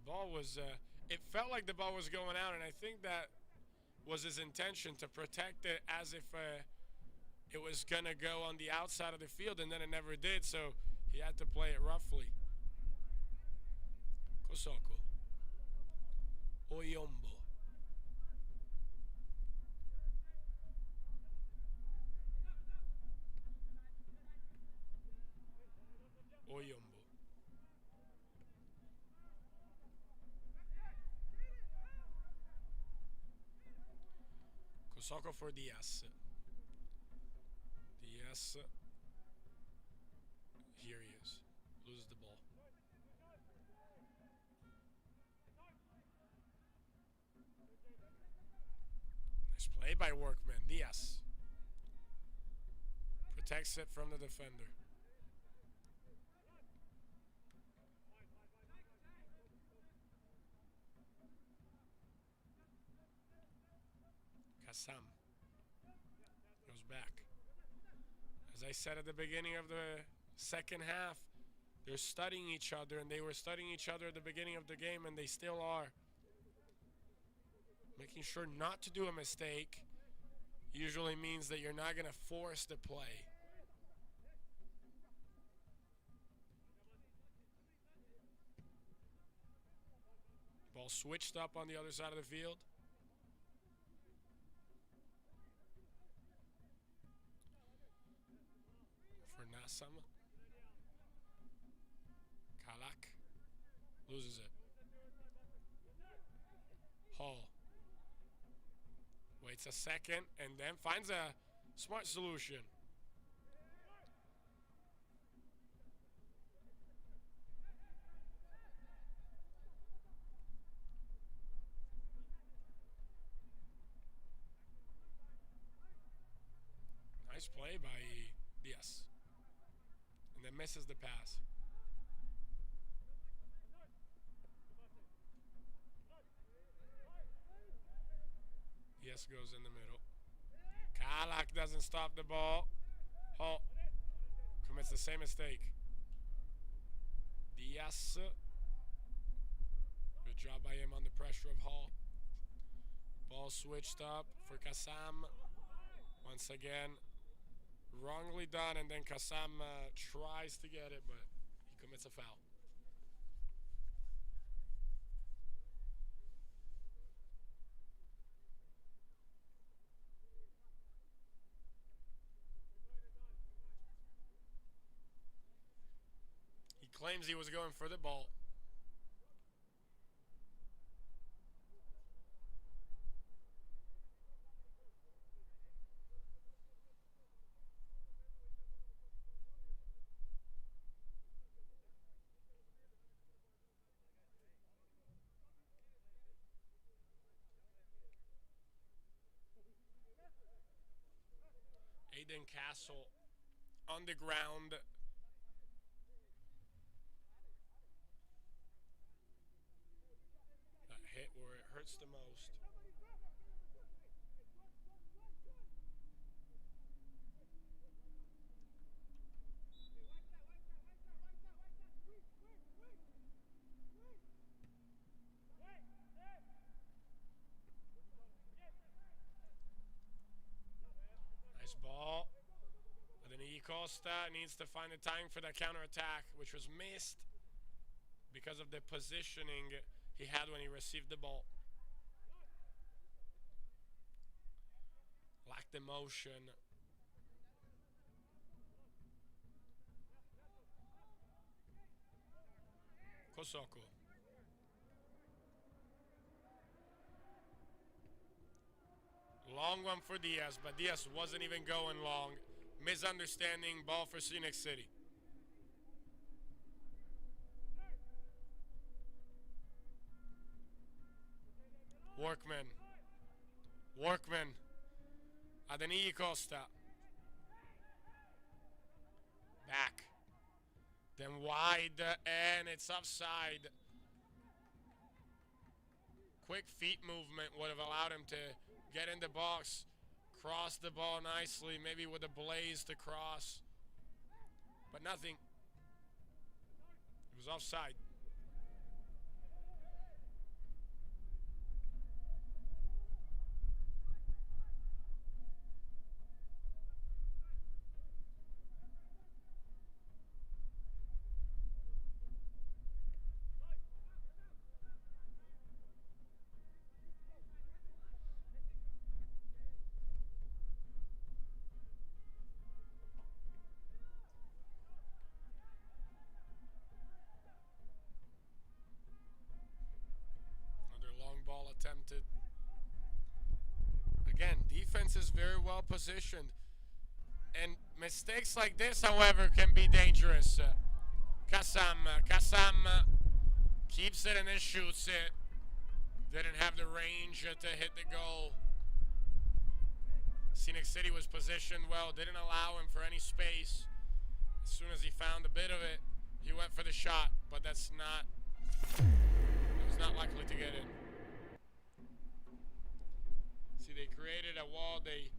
Ball was, it felt like the ball was going out, and I think that was his intention, to protect it as if it was going to go on the outside of the field, and then it never did, so he had to play it roughly. Kosoko. Oyombo. Oyombo. Kosoko for Diaz. Diaz. Here he is. Loses the ball. Nice play by Workman. Diaz. Protects it from the defender. Kassam goes back. As I said at the beginning of the second half, they're studying each other, and they were studying each other at the beginning of the game, and they still are. Making sure not to do a mistake usually means that you're not going to force the play. Ball switched up on the other side of the field. For Nassam. Kalak loses it. Hall waits a second and then finds a smart solution. Nice play by Diaz. And then misses the pass. Diaz goes in the middle. Kalak doesn't stop the ball. Hall commits the same mistake. Diaz. Good job by him on the pressure of Hall. Ball switched up for Kassam. Once again, wrongly done, and then Kassam tries to get it, but he commits a foul. He claims he was going for the ball. Aiden Castle on the ground. That hit where it hurts the most. Nice ball. But then Costa needs to find the time for that counterattack, which was missed because of the positioning he had when he received the ball. Lacked the motion. Kosoko. Long one for Diaz, but Diaz wasn't even going long. Misunderstanding, ball for Scenic City. Workman. Adenii Costa. Back. Then wide, and it's offside. Quick feet movement would have allowed him to get in the box, cross the ball nicely, maybe with a blaze to cross. But nothing. It was offside. Attempted. Again, defense is very well positioned. And mistakes like this, however, can be dangerous. Kassam keeps it and then shoots it. Didn't have the range to hit the goal. Scenic City was positioned well, didn't allow him for any space. As soon as he found a bit of it, he went for the shot, but it was not likely to get in. See They created a wall. They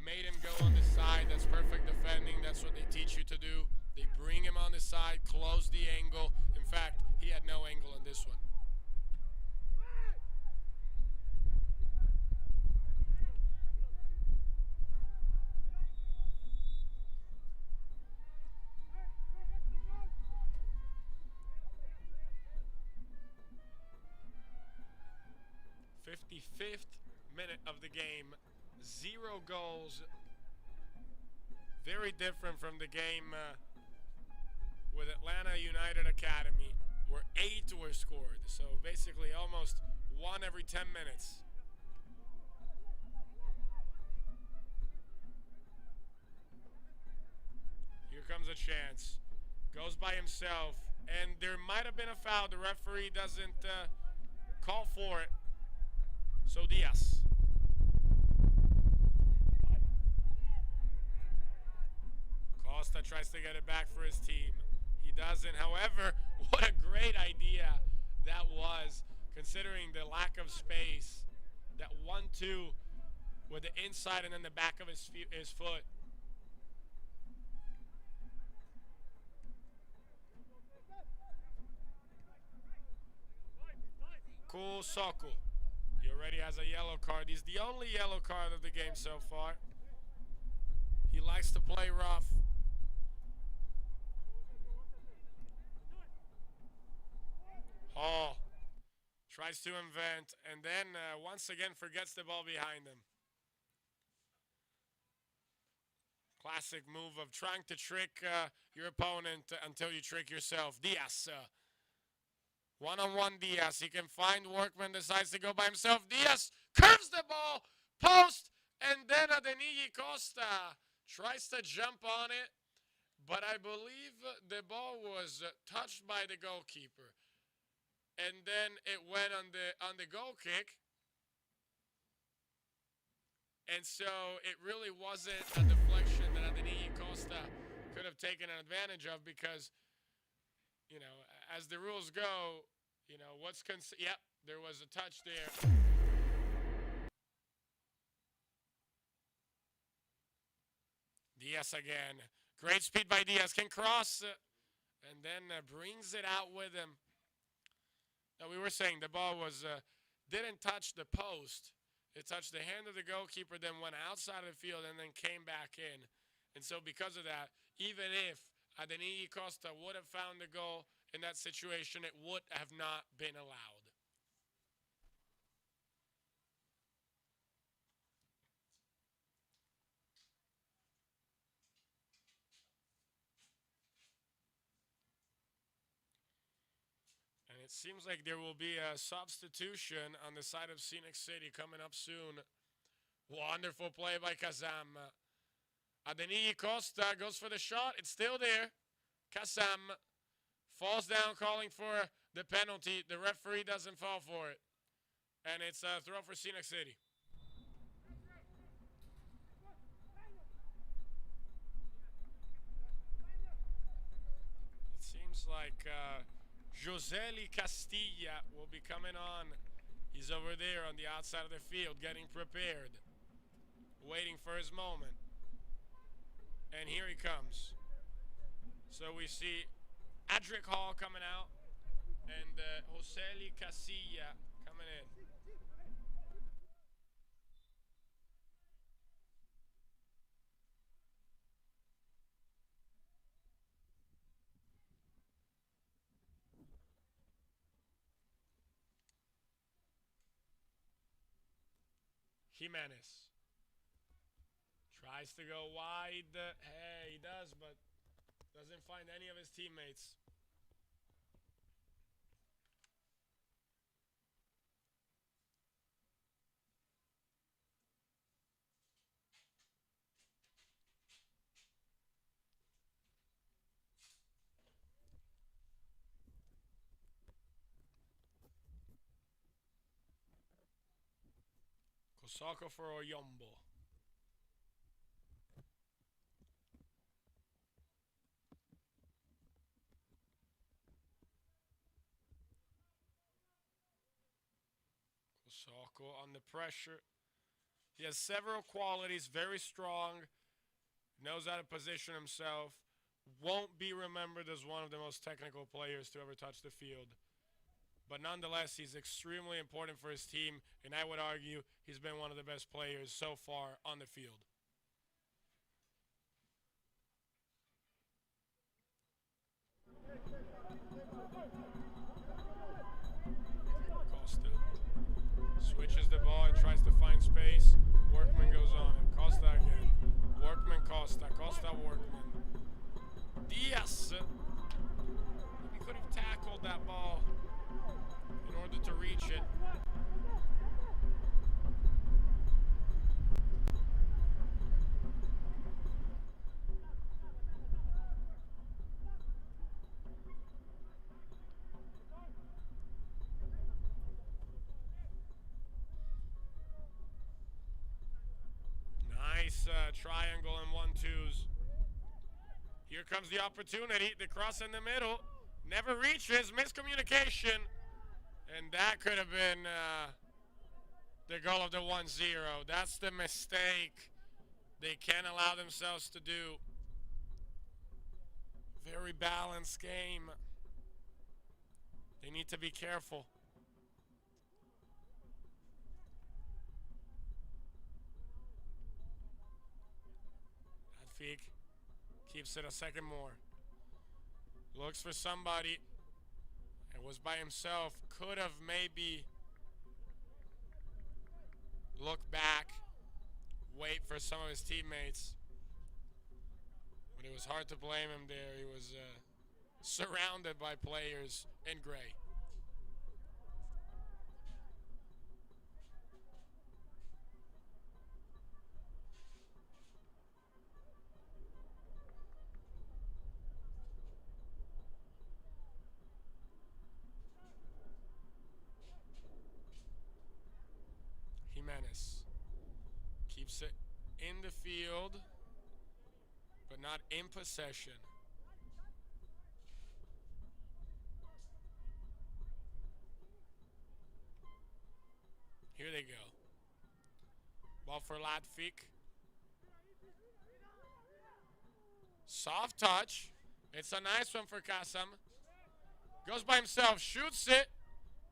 made him go on the side. That's perfect defending. That's what they teach you to do. They bring him on the side, close the angle. In fact, he had no angle in this one. "55th minute of the game, 0 goals. Very different from the game with Atlanta United Academy, where 8 were scored. So basically almost 1 every 10 minutes. Here comes a chance. Goes by himself, and there might have been a foul. The referee doesn't call for it. So Diaz. Costa tries to get it back for his team. He doesn't. However, what a great idea that was, considering the lack of space. That 1-2 with the inside and then the back of his foot. Cool Soko. He already has a yellow card. He's the only yellow card of the game so far. He likes to play rough. Hall tries to invent, and then once again forgets the ball behind him. Classic move of trying to trick your opponent until you trick yourself. Diaz. One-on-one Diaz. He can find Workman, decides to go by himself. Diaz curves the ball, post, and then Adeniji Costa tries to jump on it, but I believe the ball was touched by the goalkeeper. And then it went on the goal kick. And so it really wasn't a deflection that Adeniji Costa could have taken an advantage of, because, you know, as the rules go, you know, yep, there was a touch there. Diaz again. Great speed by Diaz. Can cross and then brings it out with him. Now, we were saying the ball didn't touch the post. It touched the hand of the goalkeeper, then went outside of the field, and then came back in. And so because of that, even if Adeniji Costa would have found the goal in that situation, it would have not been allowed. And it seems like there will be a substitution on the side of Scenic City coming up soon. Wonderful play by Kazam. Adeniji Costa goes for the shot. It's still there. Kazam falls down, calling for the penalty. The referee doesn't fall for it. And it's a throw for Scenic City. It seems like Joseli Castilla will be coming on. He's over there on the outside of the field, getting prepared, waiting for his moment. And here he comes. So we see Adric Hall coming out and Joseli Castilla coming in. Jimenez tries to go wide. Hey, he does, but doesn't find any of his teammates. Kosako for Oyombo. Kosako on the pressure. He has several qualities, very strong, knows how to position himself, won't be remembered as one of the most technical players to ever touch the field. But nonetheless, he's extremely important for his team, and I would argue he's been one of the best players so far on the field. Costa switches the ball and tries to find space. Workman goes on it. Costa again. Workman, Costa. Costa, Workman. Diaz. He could have tackled that ball in order to reach it. Nice triangle and 1-2s. Here comes the opportunity. The cross in the middle. Never reaches. Miscommunication. And that could have been the goal of the 1-0. That's the mistake they can't allow themselves to do. Very balanced game. They need to be careful. Adfik keeps it a second more. Looks for somebody. It was by himself. Could have maybe looked back, wait for some of his teammates. But it was hard to blame him there. He was surrounded by players in gray. Jimenez keeps it in the field, but not in possession. Here they go. Ball for Latvik. Soft touch. It's a nice one for Kasam. Goes by himself, shoots it.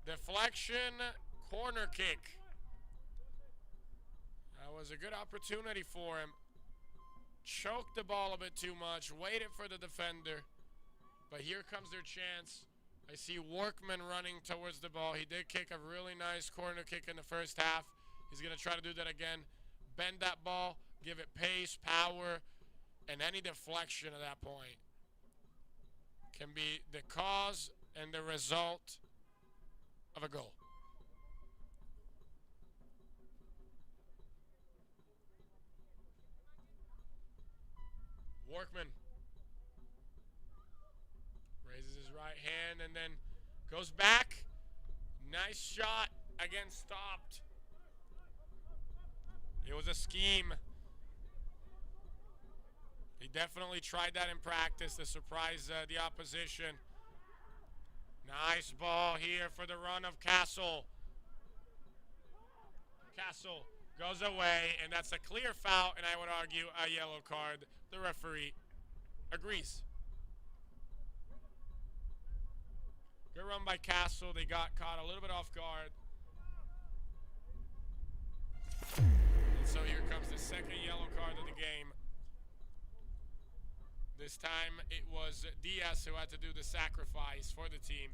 Deflection, corner kick. That was a good opportunity for him. Choked the ball a bit too much, waited for the defender. But here comes their chance. I see Workman running towards the ball. He did kick a really nice corner kick in the first half. He's going to try to do that again. Bend that ball, give it pace, power, and any deflection at that point can be the cause and the result of a goal. Workman raises his right hand and then goes back. Nice shot. Again, stopped. It was a scheme. He definitely tried that in practice to surprise the opposition. Nice ball here for the run of Castle. Castle goes away, and that's a clear foul, and I would argue a yellow card. The referee agrees. Good run by Castle. They got caught a little bit off guard. And so here comes the second yellow card of the game. This time it was Diaz who had to do the sacrifice for the team.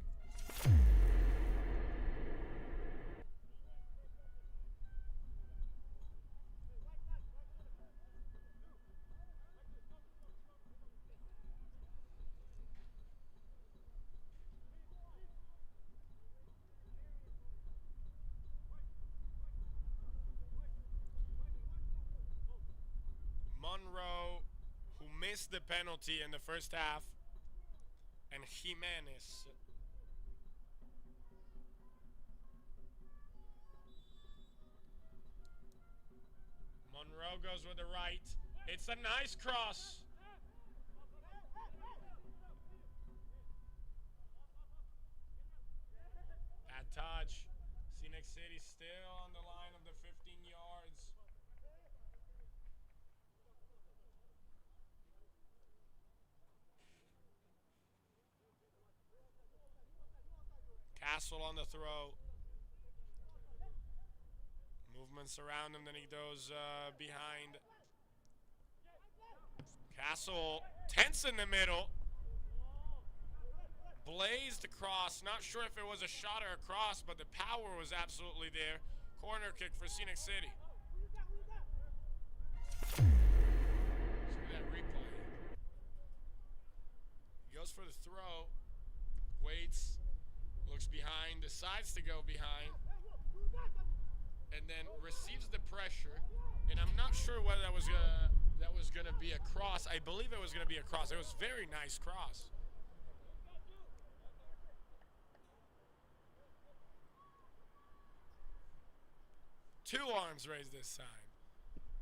Monroe, who missed the penalty in the first half, and Jimenez. Monroe goes with the right. It's a nice cross. Bad touch. Scenic City still on the line of the 15 yards. Castle on the throw. Movements around him, then he goes behind. Castle tense in the middle. Blazed across. Not sure if it was a shot or a cross, but the power was absolutely there. Corner kick for Scenic City. Let's look at that replay. He goes for the throw. Waits. Looks behind. Decides to go behind. And then receives the pressure. And I'm not sure whether that was gonna be a cross. I believe it was gonna be a cross. It was a very nice cross. Two arms raised this time.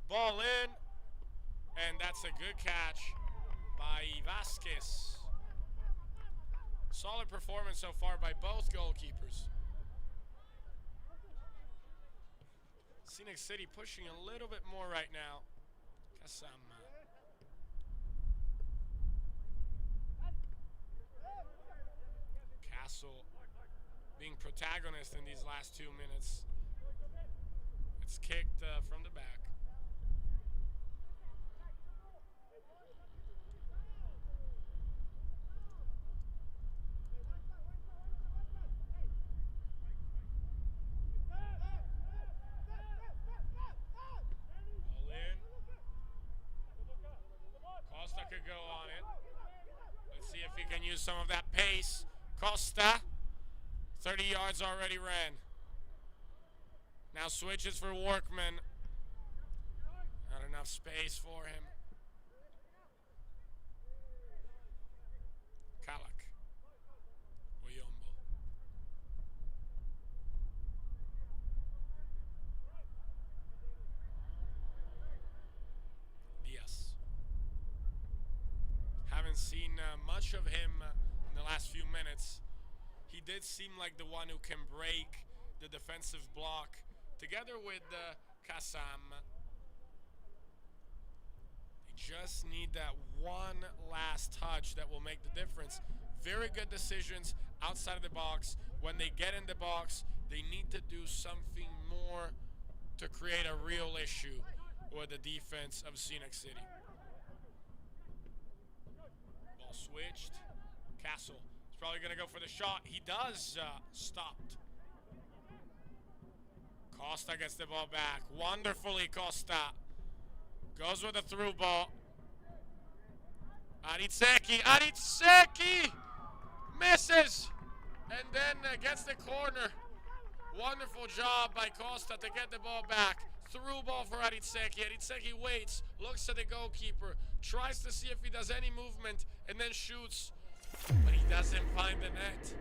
Ball in, and that's a good catch by Vasquez. Solid performance so far by both goalkeepers. Scenic City pushing a little bit more right now. Kasama. Castle being protagonist in these last 2 minutes. It's kicked from the back. Ball in. Costa could go on it. Let's see if he can use some of that pace. Costa, 30 yards already ran. Now switches for Workman. Not enough space for him. Kalak. Oyombo. Diaz. Haven't seen much of him in the last few minutes. He did seem like the one who can break the defensive block. Together with Kassam. They just need that one last touch that will make the difference. Very good decisions outside of the box. When they get in the box, they need to do something more to create a real issue with the defense of Scenic City. Ball switched. Castle is probably going to go for the shot. He does. Stopped. Costa gets the ball back. Wonderfully, Costa. Goes with a through ball. Aritseki. Aritseki! Misses! And then gets the corner. Wonderful job by Costa to get the ball back. Through ball for Aritseki. Aritseki waits. Looks at the goalkeeper. Tries to see if he does any movement. And then shoots. But he doesn't find the net.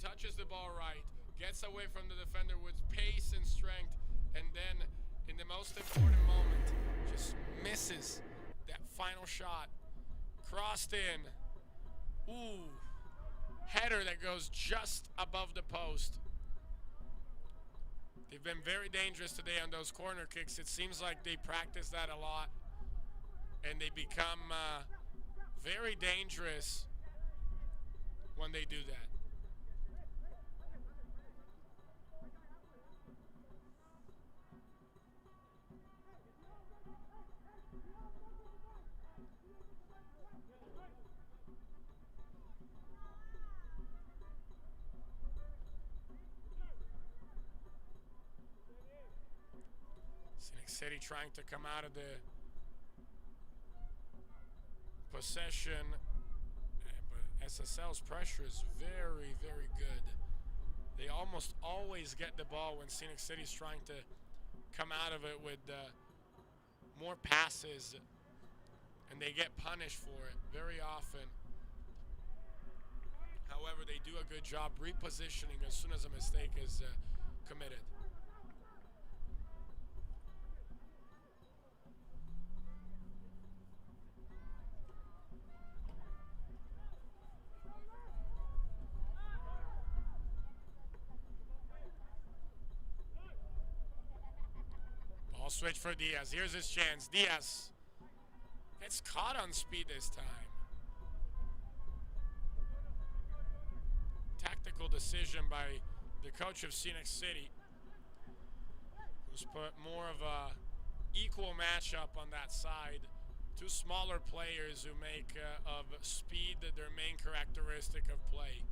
Touches the ball right, gets away from the defender with pace and strength, and then in the most important moment, just misses that final shot. Crossed in. Ooh. Header that goes just above the post. They've been very dangerous today on those corner kicks. It seems like they practice that a lot, and they become very dangerous when they do that. Scenic City trying to come out of the possession, but SSL's pressure is very, very good. They almost always get the ball when Scenic City's trying to come out of it with more passes, and they get punished for it very often. However, they do a good job repositioning as soon as a mistake is committed. Ball switch for Diaz. Here's his chance. Diaz gets caught on speed this time. decision by the coach of Scenic City, who's put more of a equal matchup on that side. Two smaller players who make of speed their main characteristic of play.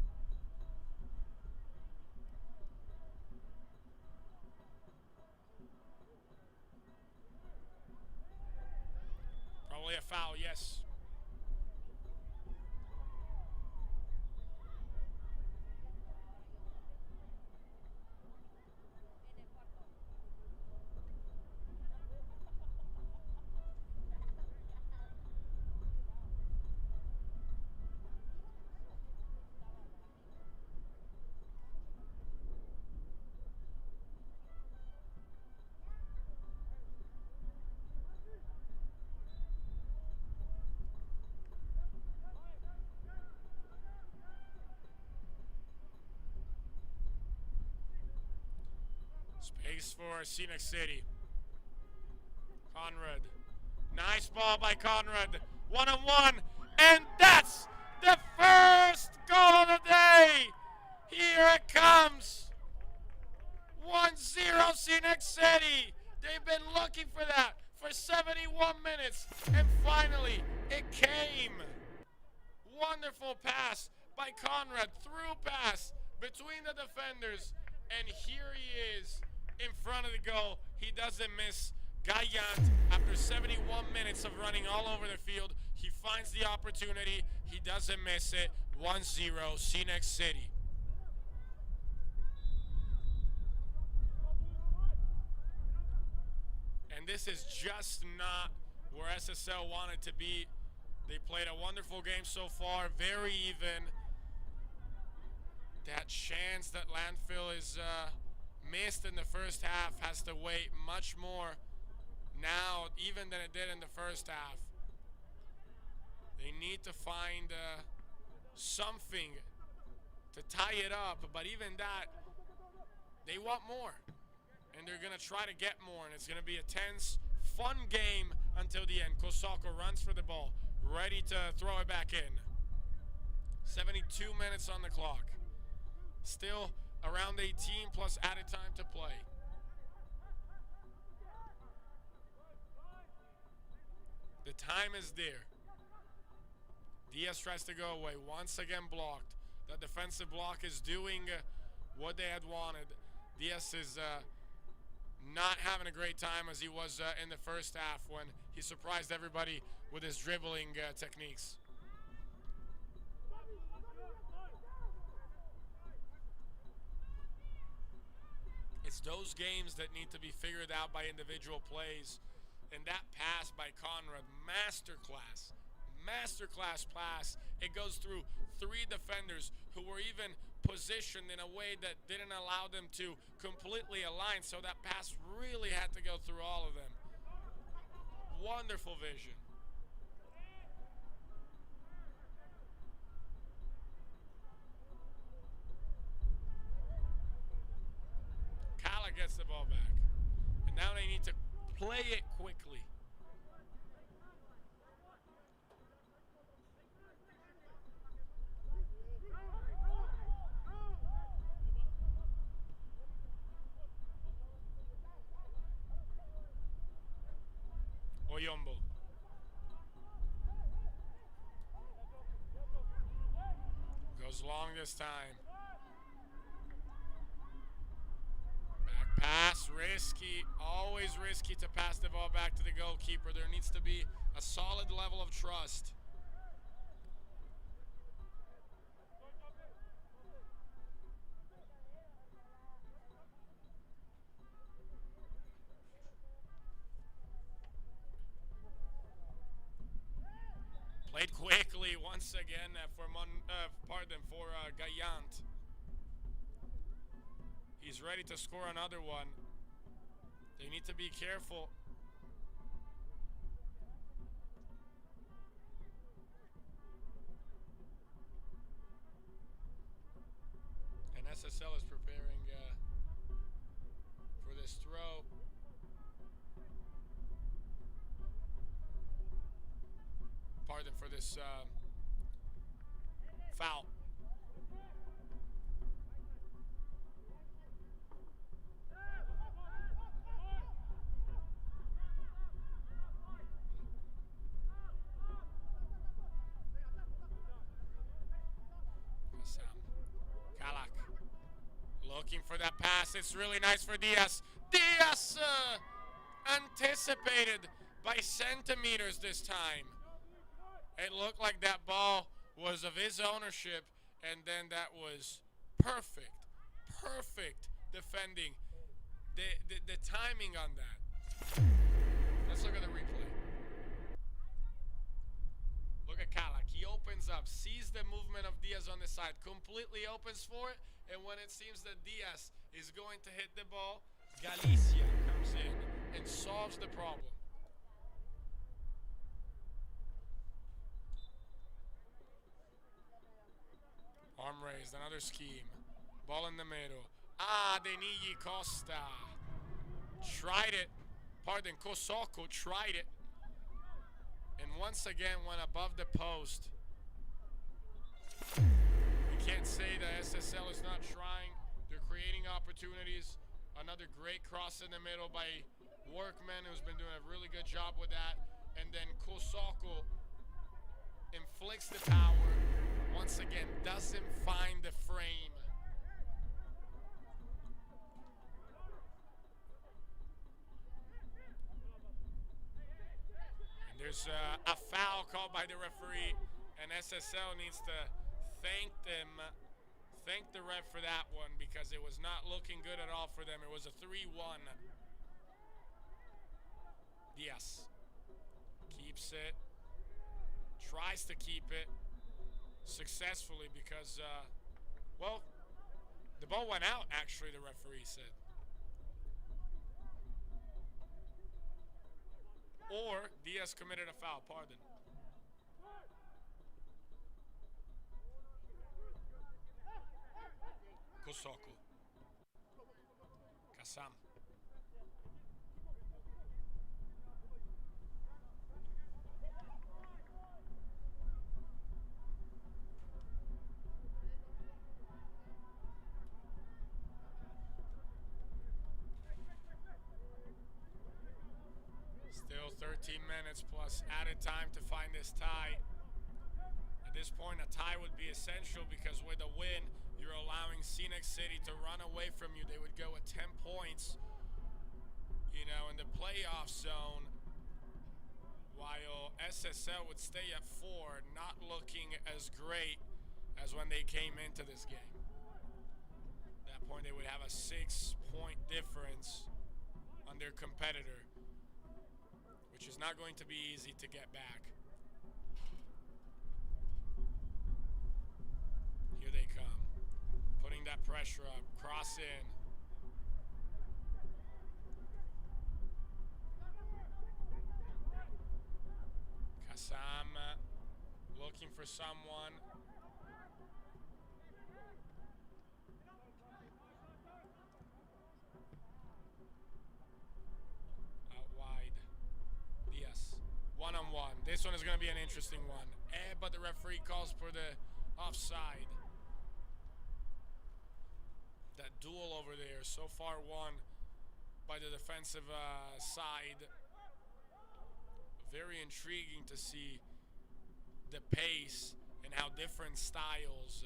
Probably a foul, yes. Space for Scenic City. Conrad. Nice ball by Conrad. 1-on-1. And that's the first goal of the day. Here it comes. 1-0 Scenic City. They've been looking for that for 71 minutes. And finally, it came. Wonderful pass by Conrad. Through pass between the defenders. And here he is in front of the goal. He doesn't miss. Gallant, after 71 minutes of running all over the field, he finds the opportunity. He doesn't miss it. 1-0 Scenic City. And this is just not where SSL wanted to be. They played a wonderful game so far, very even. That chance that Landfill is missed in the first half has to wait much more now even than it did in the first half. They need to find something to tie it up, but even that, they want more. And they're going to try to get more, and it's going to be a tense, fun game until the end. Kosako runs for the ball, ready to throw it back in. 72 minutes on the clock. Still around 18 plus added time to play. The time is there. Diaz tries to go away, once again blocked. The defensive block is doing what they had wanted. Diaz is not having a great time as he was in the first half when he surprised everybody with his dribbling techniques. It's those games that need to be figured out by individual plays. And that pass by Conrad, masterclass pass. It goes through three defenders who were even positioned in a way that didn't allow them to completely align. So that pass really had to go through all of them. Wonderful vision. Kala gets the ball back. And now they need to play it quickly. Oyombo. Goes long this time. Back pass, risky. Always risky to pass the ball back to the goalkeeper. There needs to be a solid level of trust. Played quickly once again for Gallant. He's ready to score another one. They need to be careful. And SSL is preparing for this throw. Pardon for this foul. looking for that pass. It's really nice for Diaz. Diaz anticipated by centimeters this time. It looked like that ball was of his ownership, and then that was perfect defending. The timing on that. Let's look at the replay. Look at Kalak. He opens up, sees the movement of Diaz on the side, completely opens for it, and when it seems that Diaz is going to hit the ball, Galicia comes in and solves the problem. Arm raised, another scheme. Ball in the middle. Denigi Costa. Tried it. Pardon, Kosoko tried it. And once again went above the post. You can't say that SSL is not trying. They're creating opportunities. Another great cross in the middle by Workman, who's been doing a really good job with that. And then Kosoko inflicts the power. Once again, doesn't find the frame. And there's a foul called by the referee, and SSL needs to thank the ref for that one, because it was not looking good at all for them. It was a 3-1. Yes. Keeps it. Tries to keep it. Successfully, because, well, the ball went out, actually, the referee said. Or Diaz committed a foul, pardon. Kosoko. Kassam. Still 13 minutes plus added time to find this tie. At this point, a tie would be essential, because with a win, you're allowing Scenic City to run away from you. They would go at 10 points, you know, in the playoff zone, while SSL would stay at 4, not looking as great as when they came into this game. At that point, they would have a 6-point difference on their competitor, which is not going to be easy to get back. Here they come. Putting that pressure up. Cross in. Kassam looking for someone. One-on-one. This one is going to be an interesting one. But the referee calls for the offside. That duel over there, so far won by the defensive side. Very intriguing to see the pace and how different styles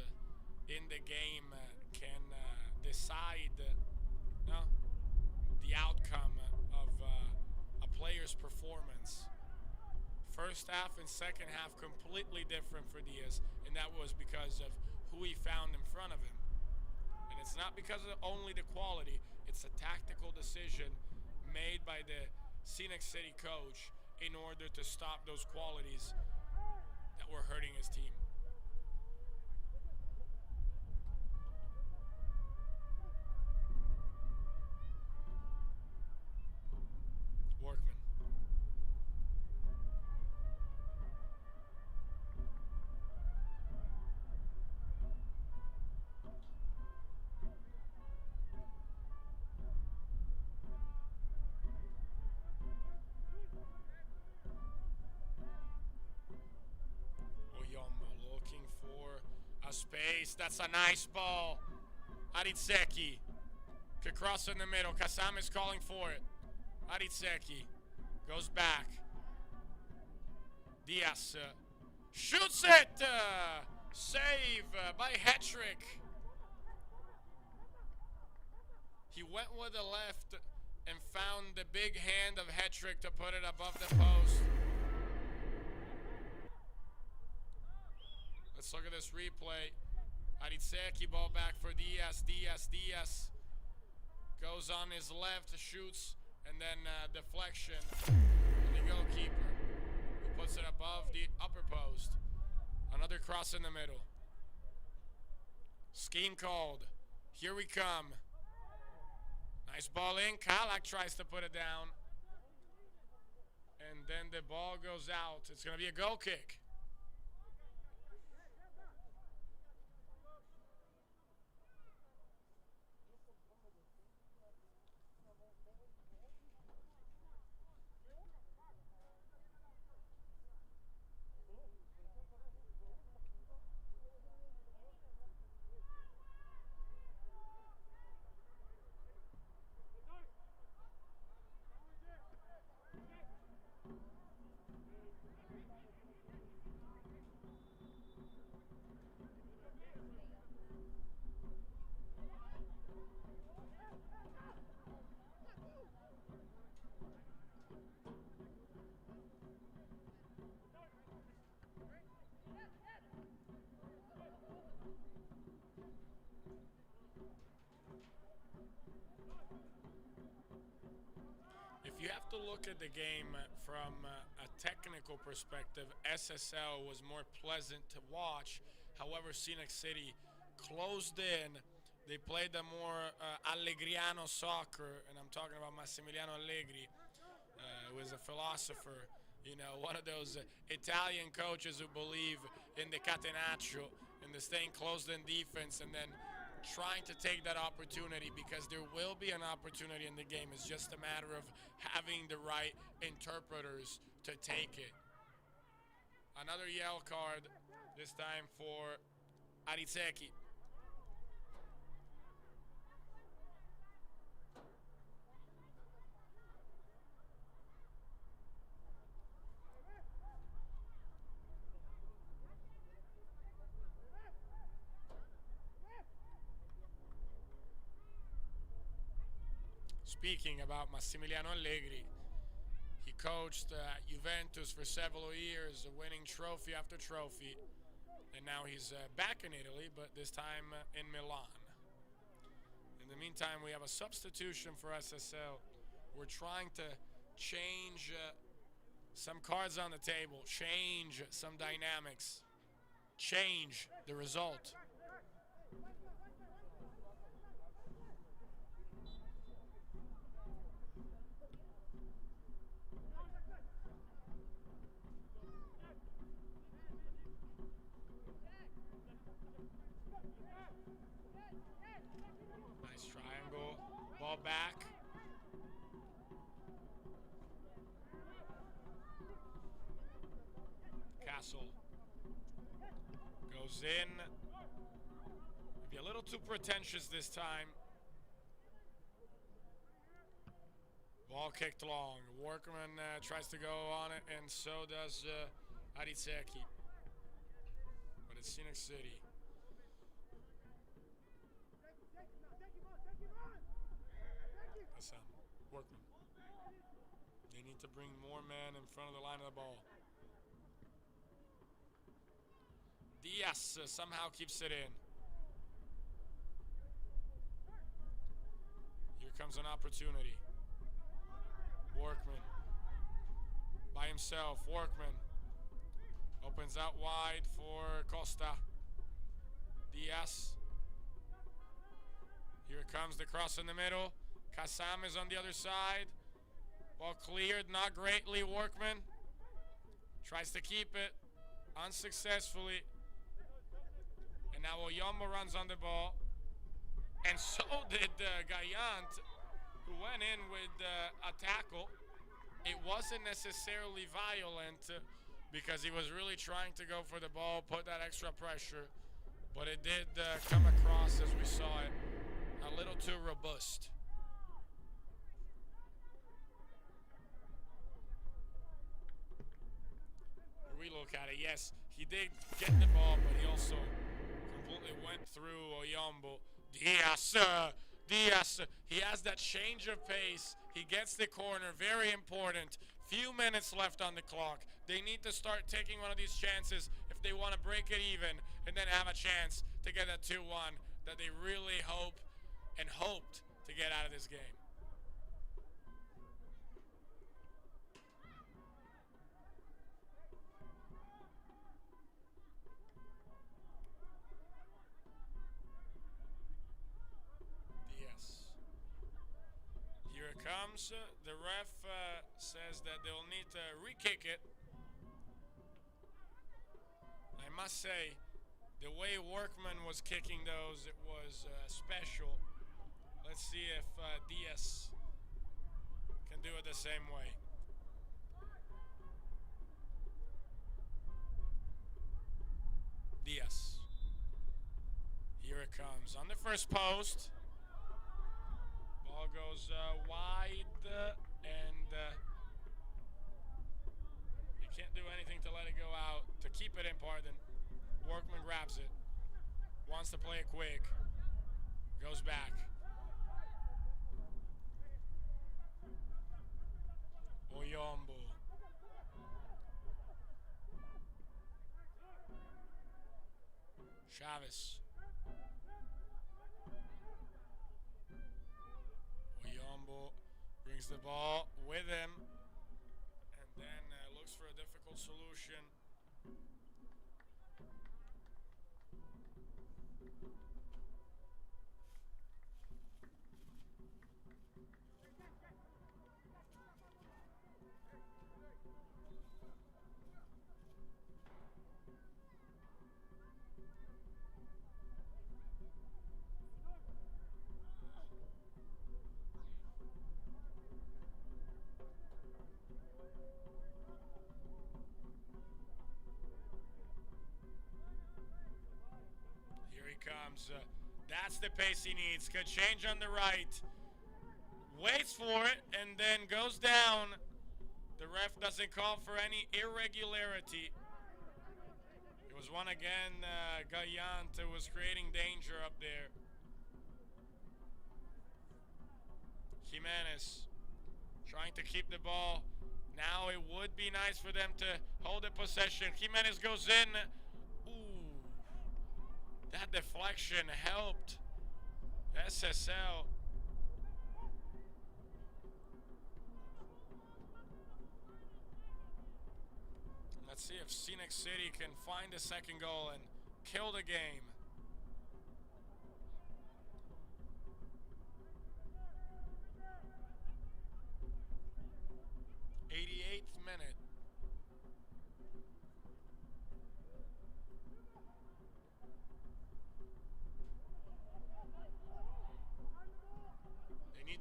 in the game can decide the outcome of a player's performance. First half and second half completely different for Diaz, and that was because of who he found in front of him. And it's not because of only the quality, it's a tactical decision made by the Scenic City coach in order to stop those qualities that were hurting his team. Workman. Looking for a space. That's a nice ball. Aritseki could cross in the middle. Kassam is calling for it. Aritseki goes back. Diaz shoots it. Save by Hetrick. He went with the left and found the big hand of Hetrick to put it above the post. Let's look at this replay. Aritseki, ball back for Diaz. Diaz goes on his left, shoots, and then deflection. And the goalkeeper, who puts it above the upper post. Another cross in the middle. Scheme called. Here we come. Nice ball in. Kalak tries to put it down. And then the ball goes out. It's going to be a goal kick. If you have to look at the game from a technical perspective, SSL was more pleasant to watch. However, Scenic City closed in. They played a more Allegriano soccer, and I'm talking about Massimiliano Allegri, who is a philosopher, you know, one of those Italian coaches who believe in the catenaccio, in the staying closed in defense, and then trying to take that opportunity, because there will be an opportunity in the game. It's just a matter of having the right interpreters to take it. Another yellow card, this time for Aritseki. Speaking about Massimiliano Allegri, he coached Juventus for several years, winning trophy after trophy, and now he's back in Italy, but this time in Milan. In the meantime, we have a substitution for SSL. We're trying to change some cards on the table, change some dynamics, change the result. Nice triangle, ball back. Castle goes in. Maybe a little too pretentious this time. Ball kicked long. Workman tries to go on it, and so does Aritseki. But it's Scenic City. Listen, Workman. They need to bring more men in front of the line of the ball. Diaz somehow keeps it in. Here comes an opportunity. Workman by himself. Workman opens out wide for Costa. Diaz. Here comes the cross in the middle. Kassam is on the other side. Ball cleared, not greatly. Workman tries to keep it unsuccessfully. And now Oyombo runs on the ball. And so did Gayant, who went in with a tackle. It wasn't necessarily violent because he was really trying to go for the ball, put that extra pressure. But it did come across, as we saw it, a little too robust. Here we look at it. Yes, he did get the ball, but he also completely went through Oyombo. Diaz Diaz, he has that change of pace. He gets the corner, very important. Few minutes left on the clock. They need to start taking one of these chances if they want to break it even and then have a chance to get a 2-1 that they really hope and hoped to get out of this game. Here it comes. The ref says that they'll need to re-kick it. I must say, the way Workman was kicking those, it was special. Let's see if Diaz can do it the same way. Diaz. Here it comes. On the first post. Ball goes wide, and you can't do anything to let it go out. To keep it in, pardon. Workman grabs it. Wants to play it quick. Goes back. Oyombo. Chavez. Oyombo brings the ball with him and then looks for a difficult solution. Comes. That's the pace he needs. Good change on the right. Waits for it and then goes down. The ref doesn't call for any irregularity. It was one again. Gallante was creating danger up there. Jimenez trying to keep the ball. Now it would be nice for them to hold the possession. Jimenez goes in. That deflection helped SSL. Let's see if Scenic City can find a second goal and kill the game. '88th minute.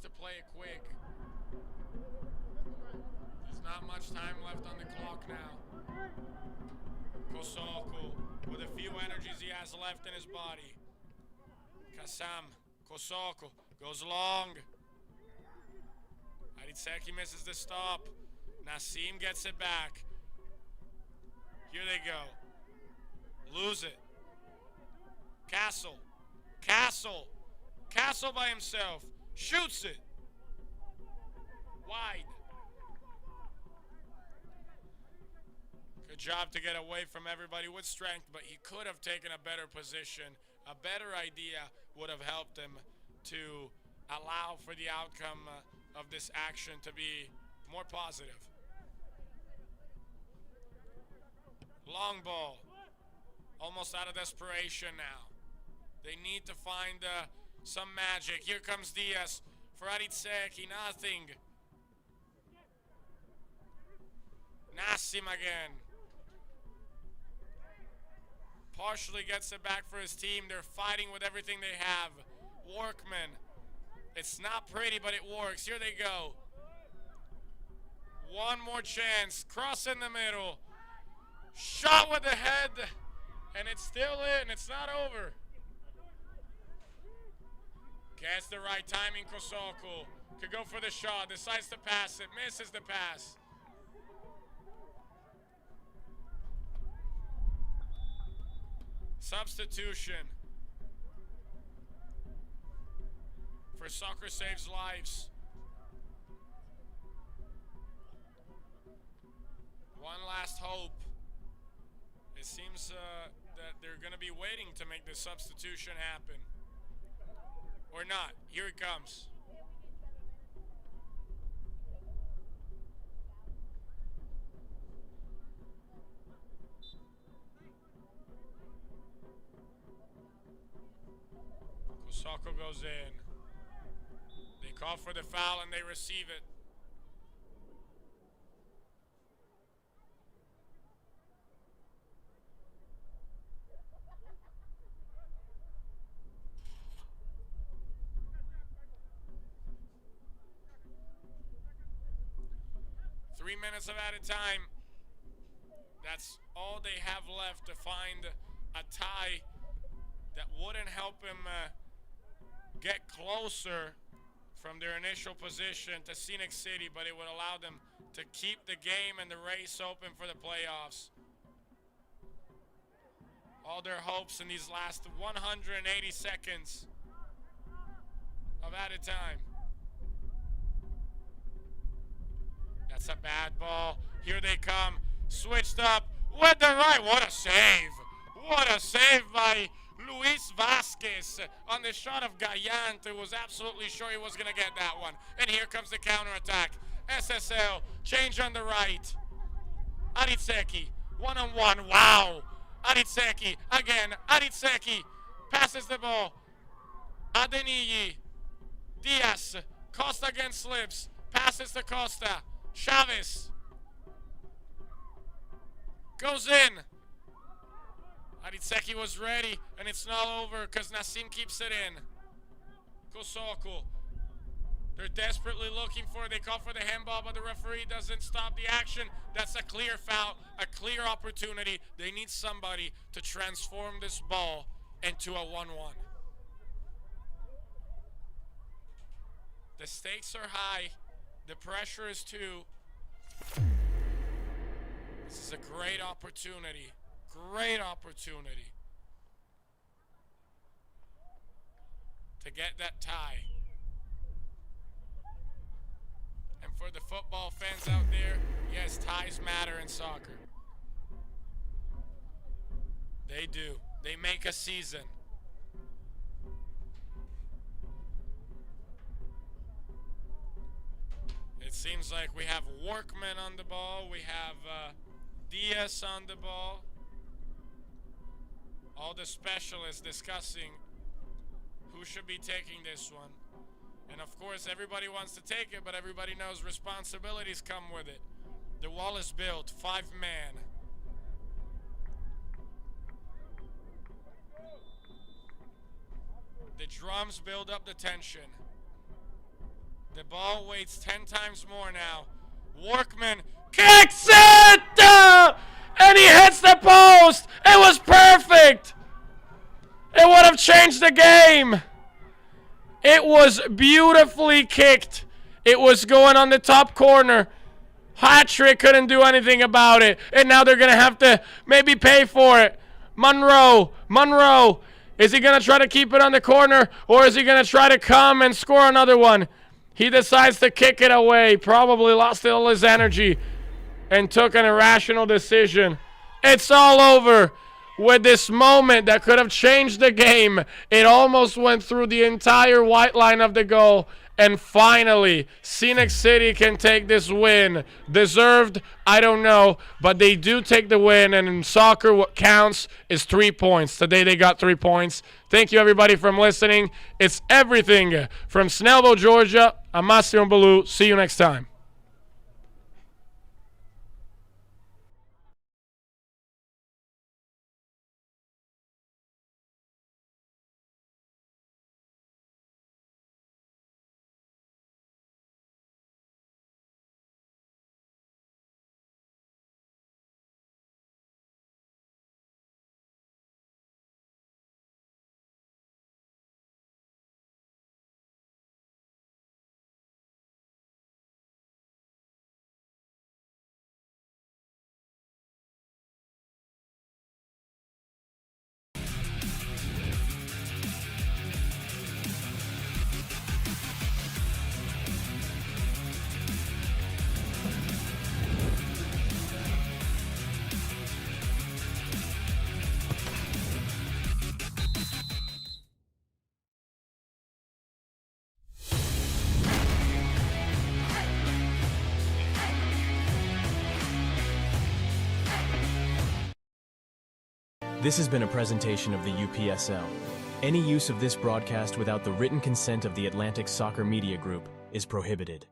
To play it quick. There's not much time left on the clock now. Kosoko, with a few energies he has left in his body. Kassam, Kosoko, goes long. Aritseki misses the stop. Nassim gets it back. Here they go. Lose it. Castle. Castle. Castle by himself. Shoots it. Wide. Good job to get away from everybody with strength, but he could have taken a better position. A better idea would have helped him to allow for the outcome of this action to be more positive. Long ball. Almost out of desperation now. They need to find some magic. Here comes Diaz for Aritseki. Nothing. Nassim again. Partially gets it back for his team. They're fighting with everything they have. Workman. It's not pretty, but it works. Here they go. One more chance. Cross in the middle. Shot with the head. And it's still in. It's not over. Gets the right timing, Kosoko. Could go for the shot. Decides to pass it. Misses the pass. Substitution for Soccer Saves Lives. One last hope. It seems that they're going to be waiting to make the substitution happen. Or not. Here it comes. Kusako goes in. They call for the foul and they receive it. Minutes of added time. That's all they have left to find a tie that wouldn't help him get closer from their initial position to Scenic City, but it would allow them to keep the game and the race open for the playoffs. All their hopes in these last 180 seconds of added time. That's a bad ball. Here they come. Switched up with the right. What a save. What a save by Luis Vasquez on the shot of Gallant, who was absolutely sure he was going to get that one. And here comes the counterattack. SSL, change on the right. Aritseki, one-on-one. Wow. Aritseki, again. Aritseki passes the ball. Adeniyi. Diaz. Costa again slips. Passes to Costa. Chavez goes in. Aritseki was ready, and it's not over because Nassim keeps it in. Kosoko. They're desperately looking for it. They call for the handball, but the referee doesn't stop the action. That's a clear foul, a clear opportunity. They need somebody to transform this ball into a 1-1. The stakes are high. The pressure is too. This is a great opportunity. Great opportunity to get that tie. And for the football fans out there, yes, ties matter in soccer. They do. They make a season. It seems like we have Workman on the ball. We have Diaz on the ball. All the specialists discussing who should be taking this one. And of course, everybody wants to take it, but everybody knows responsibilities come with it. The wall is built, 5-man. The drums build up the tension. The ball waits 10 times more now. Workman kicks it! And he hits the post! It was perfect! It would have changed the game. It was beautifully kicked. It was going on the top corner. Hat-trick couldn't do anything about it. And now they're going to have to maybe pay for it. Monroe. Is he going to try to keep it on the corner? Or is he going to try to come and score another one? He decides to kick it away. Probably lost all his energy and took an irrational decision. It's all over with this moment that could have changed the game. It almost went through the entire white line of the goal. And finally, Scenic City can take this win. Deserved, I don't know, but they do take the win. And in soccer, what counts is 3 points. Today they got 3 points. Thank you, everybody, for listening. It's everything from Snellville, Georgia. I'm Massimo Balou. See you next time. This has been a presentation of the UPSL. Any use of this broadcast without the written consent of the Atlantic Soccer Media Group is prohibited.